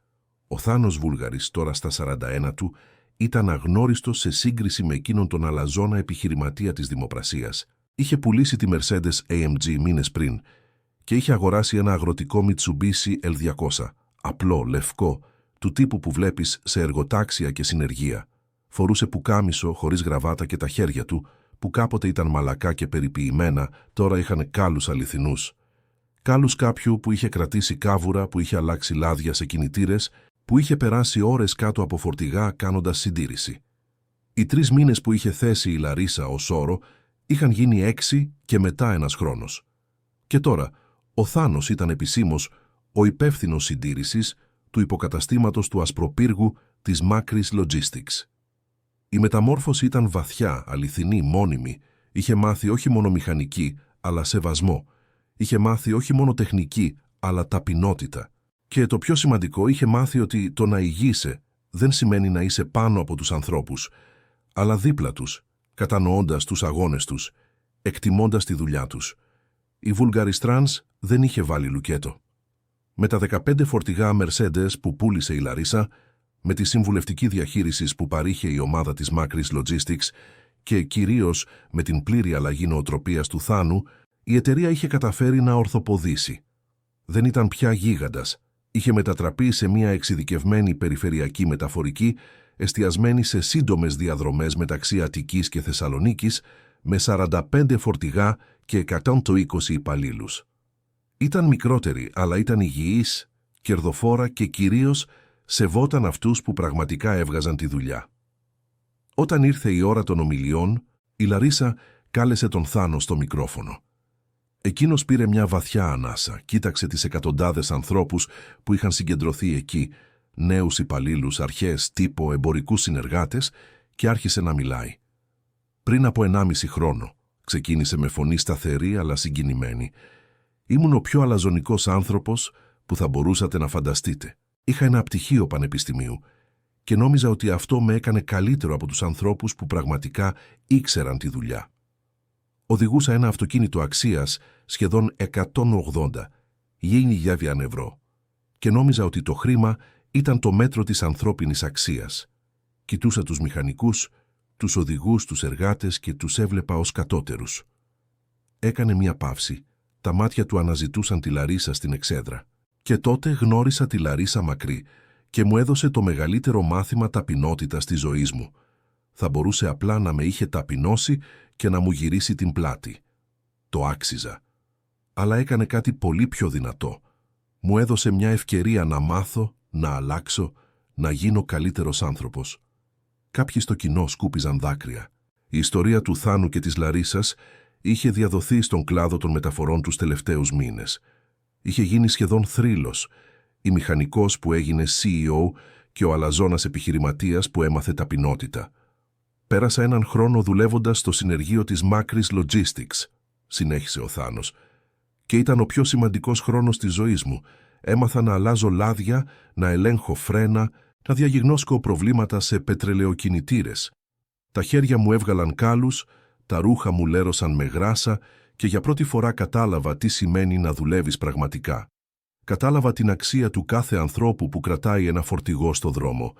Ο Θάνος Βούλγαρης, τώρα στα 41 του, ήταν αγνώριστος σε σύγκριση με εκείνον τον αλαζόνα επιχειρηματία της δημοπρασίας. Είχε πουλήσει τη Mercedes AMG μήνες πριν και είχε αγοράσει ένα αγροτικό Mitsubishi L200, απλό, λευκό, του τύπου που βλέπεις σε εργοτάξια και συνεργεία. Φορούσε πουκάμισο χωρίς γραβάτα και τα χέρια του, που κάποτε ήταν μαλακά και περιποιημένα, τώρα είχαν κάλους αληθινούς. Κάλους κάποιου που είχε κρατήσει κάβουρα, που είχε αλλάξει λάδια σε κινητήρες, που είχε περάσει ώρες κάτω από φορτηγά κάνοντας συντήρηση. Οι 3 μήνες που είχε θέσει η Λαρίσα ως όρο είχαν γίνει 6 και μετά ένας χρόνος. Και τώρα, ο Θάνος ήταν επισήμως ο υπεύθυνος συντήρησης του υποκαταστήματος του ασπροπύργου της Makris Logistics. Η μεταμόρφωση ήταν βαθιά, αληθινή, μόνιμη. Είχε μάθει όχι μόνο μηχανική, αλλά σεβασμό. Είχε μάθει όχι μόνο τεχνική, αλλά ταπεινότητα. Και το πιο σημαντικό, είχε μάθει ότι το να ηγείσαι δεν σημαίνει να είσαι πάνω από τους ανθρώπους, αλλά δίπλα τους, κατανοώντας τους αγώνες τους, εκτιμώντας τη δουλειά τους. Η Βούλγαρης Τρανς δεν είχε βάλει λουκέτο. Με τα 15 φορτηγά Mercedes που πούλησε η Λαρίσα, με τη συμβουλευτική διαχείριση που παρήχε η ομάδα της Makris Logistics και κυρίως με την πλήρη αλλαγή νοοτροπίας του Θάνου, η εταιρεία είχε καταφέρει να ορθοποδήσει. Δεν ήταν πια γίγαντας. Είχε μετατραπεί σε μια εξειδικευμένη περιφερειακή μεταφορική, εστιασμένη σε σύντομες διαδρομές μεταξύ Αττικής και Θεσσαλονίκης, με 45 φορτηγά και 120 υπαλλήλους. Ήταν μικρότερη, αλλά ήταν υγιής, κερδοφόρα και κυρίως σεβόταν αυτούς που πραγματικά έβγαζαν τη δουλειά. Όταν ήρθε η ώρα των ομιλιών, η Λαρίσα κάλεσε τον Θάνο στο μικρόφωνο. Εκείνος πήρε μια βαθιά ανάσα, κοίταξε τις εκατοντάδες ανθρώπους που είχαν συγκεντρωθεί εκεί, νέους υπαλλήλους, αρχές, τύπο, εμπορικούς συνεργάτες και άρχισε να μιλάει. Πριν από 1,5 χρόνο, ξεκίνησε με φωνή σταθερή αλλά συγκινημένη. Ήμουν ο πιο αλαζονικός άνθρωπος που θα μπορούσατε να φανταστείτε. Είχα ένα πτυχίο πανεπιστημίου και νόμιζα ότι αυτό με έκανε καλύτερο από τους ανθρώπους που πραγματικά ήξεραν τη δουλειά. Οδηγούσα ένα αυτοκίνητο αξίας σχεδόν 180.000 ευρώ και νόμιζα ότι το χρήμα ήταν το μέτρο της ανθρώπινης αξίας. Κοιτούσα τους μηχανικούς, τους οδηγούς, τους εργάτες και τους έβλεπα ως κατώτερους. Έκανε μια παύση. Τα μάτια του αναζητούσαν τη Λαρίσα στην εξέδρα. Και τότε γνώρισα τη Λαρίσα Μακρύ και μου έδωσε το μεγαλύτερο μάθημα ταπεινότητας της ζωής μου. Θα μπορούσε απλά να με είχε ταπεινώσει και να μου γυρίσει την πλάτη. Το άξιζα. Αλλά έκανε κάτι πολύ πιο δυνατό. Μου έδωσε μια ευκαιρία να μάθω, να αλλάξω, να γίνω καλύτερος άνθρωπος. Κάποιοι στο κοινό σκούπιζαν δάκρυα. Η ιστορία του Θάνου και της Λαρίσας είχε διαδοθεί στον κλάδο των μεταφορών τους τελευταίους μήνες. Είχε γίνει σχεδόν θρύλος. Η μηχανικός που έγινε CEO και ο αλαζόνας επιχειρηματίας που έμαθε ταπεινότητα. «Πέρασα έναν χρόνο δουλεύοντας στο συνεργείο της Makris Logistics», συνέχισε ο Θάνος. «Και ήταν ο πιο σημαντικός χρόνος της ζωής μου. Έμαθα να αλλάζω λάδια, να ελέγχω φρένα, να διαγιγνώσκω προβλήματα σε πετρελαιοκινητήρες. Τα χέρια μου έβγαλαν κάλους, τα ρούχα μου λέρωσαν με γράσα και για πρώτη φορά κατάλαβα τι σημαίνει να δουλεύεις πραγματικά. Κατάλαβα την αξία του κάθε ανθρώπου που κρατάει ένα φορτηγό στο δρόμο.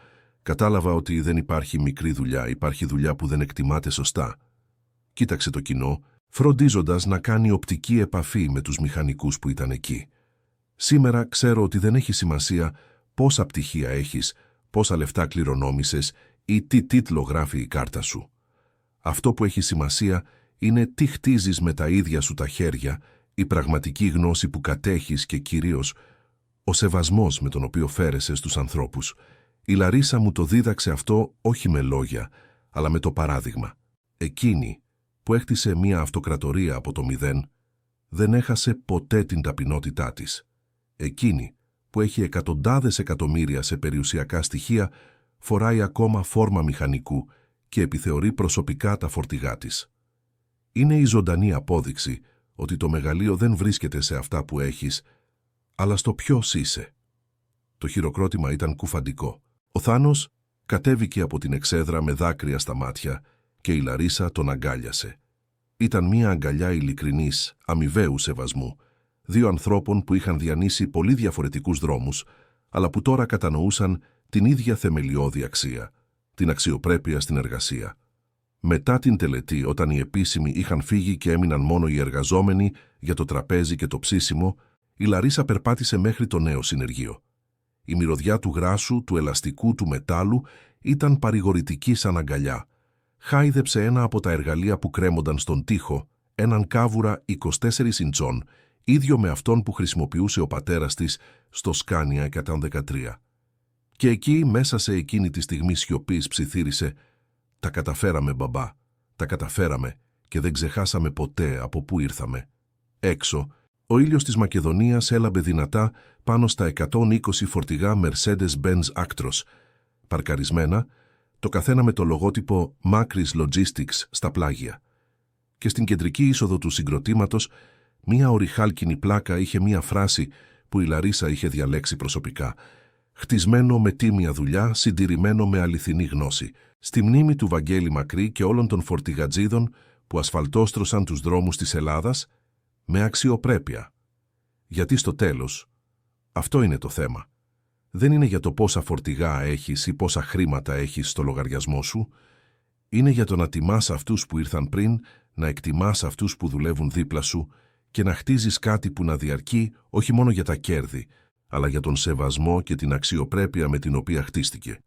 Κατάλαβα ότι δεν υπάρχει μικρή δουλειά, υπάρχει δουλειά που δεν εκτιμάται σωστά». Κοίταξε το κοινό, φροντίζοντας να κάνει οπτική επαφή με τους μηχανικούς που ήταν εκεί. «Σήμερα ξέρω ότι δεν έχει σημασία πόσα πτυχία έχεις, πόσα λεφτά κληρονόμησες ή τι τίτλο γράφει η κάρτα σου. Αυτό που έχει σημασία είναι τι χτίζεις με τα ίδια σου τα χέρια, η πραγματική γνώση που κατέχεις και κυρίως ο σεβασμός με τον οποίο φέρεσαι στους ανθρώπους. Η Λαρίσα μου το δίδαξε αυτό όχι με λόγια, αλλά με το παράδειγμα. Εκείνη που έκτισε μία αυτοκρατορία από το μηδέν, δεν έχασε ποτέ την ταπεινότητά της. Εκείνη που έχει εκατοντάδες εκατομμύρια σε περιουσιακά στοιχεία, φοράει ακόμα φόρμα μηχανικού και επιθεωρεί προσωπικά τα φορτηγά της. Είναι η ζωντανή απόδειξη ότι το μεγαλείο δεν βρίσκεται σε αυτά που έχεις, αλλά στο ποιος είσαι. Το χειροκρότημα ήταν κουφαντικό. Ο Θάνος κατέβηκε από την εξέδρα με δάκρυα στα μάτια και η Λαρίσα τον αγκάλιασε. Ήταν μία αγκαλιά ειλικρινής, αμοιβαίου σεβασμού, δύο ανθρώπων που είχαν διανύσει πολύ διαφορετικούς δρόμους, αλλά που τώρα κατανοούσαν την ίδια θεμελιώδη αξία, την αξιοπρέπεια στην εργασία. Μετά την τελετή, όταν οι επίσημοι είχαν φύγει και έμειναν μόνο οι εργαζόμενοι για το τραπέζι και το ψήσιμο, η Λαρίσα περπάτησε μέχρι το νέο συνεργείο. Η μυρωδιά του γράσου, του ελαστικού, του μετάλλου ήταν παρηγορητική σαν αγκαλιά. Χάιδεψε ένα από τα εργαλεία που κρέμονταν στον τοίχο, έναν κάβουρα 24 ιντσών, ίδιο με αυτόν που χρησιμοποιούσε ο πατέρας της στο Σκάνια 113. Και εκεί, μέσα σε εκείνη τη στιγμή σιωπής, ψιθύρισε «Τα καταφέραμε, μπαμπά, τα καταφέραμε και δεν ξεχάσαμε ποτέ από πού ήρθαμε». Έξω, ο ήλιος της Μακεδονίας έλαμπε δυνατά πάνω στα 120 φορτηγά Mercedes-Benz Actros, παρκαρισμένα, το καθένα με το λογότυπο Macris Logistics στα πλάγια. Και στην κεντρική είσοδο του συγκροτήματος, μία οριχάλκινη πλάκα είχε μία φράση που η Λαρίσα είχε διαλέξει προσωπικά. «Χτισμένο με τίμια δουλειά, συντηρημένο με αληθινή γνώση», στη μνήμη του Βαγγέλη Μακρύ και όλων των φορτηγατζίδων που ασφαλτόστρωσαν τους δρόμους της Ελλάδας με αξιοπρέπεια. Γιατί στο τέλος, αυτό είναι το θέμα. Δεν είναι για το πόσα φορτηγά έχεις ή πόσα χρήματα έχεις στο λογαριασμό σου. Είναι για το να τιμάς αυτούς που ήρθαν πριν, να εκτιμάς αυτούς που δουλεύουν δίπλα σου και να χτίζεις κάτι που να διαρκεί όχι μόνο για τα κέρδη, αλλά για τον σεβασμό και την αξιοπρέπεια με την οποία χτίστηκε.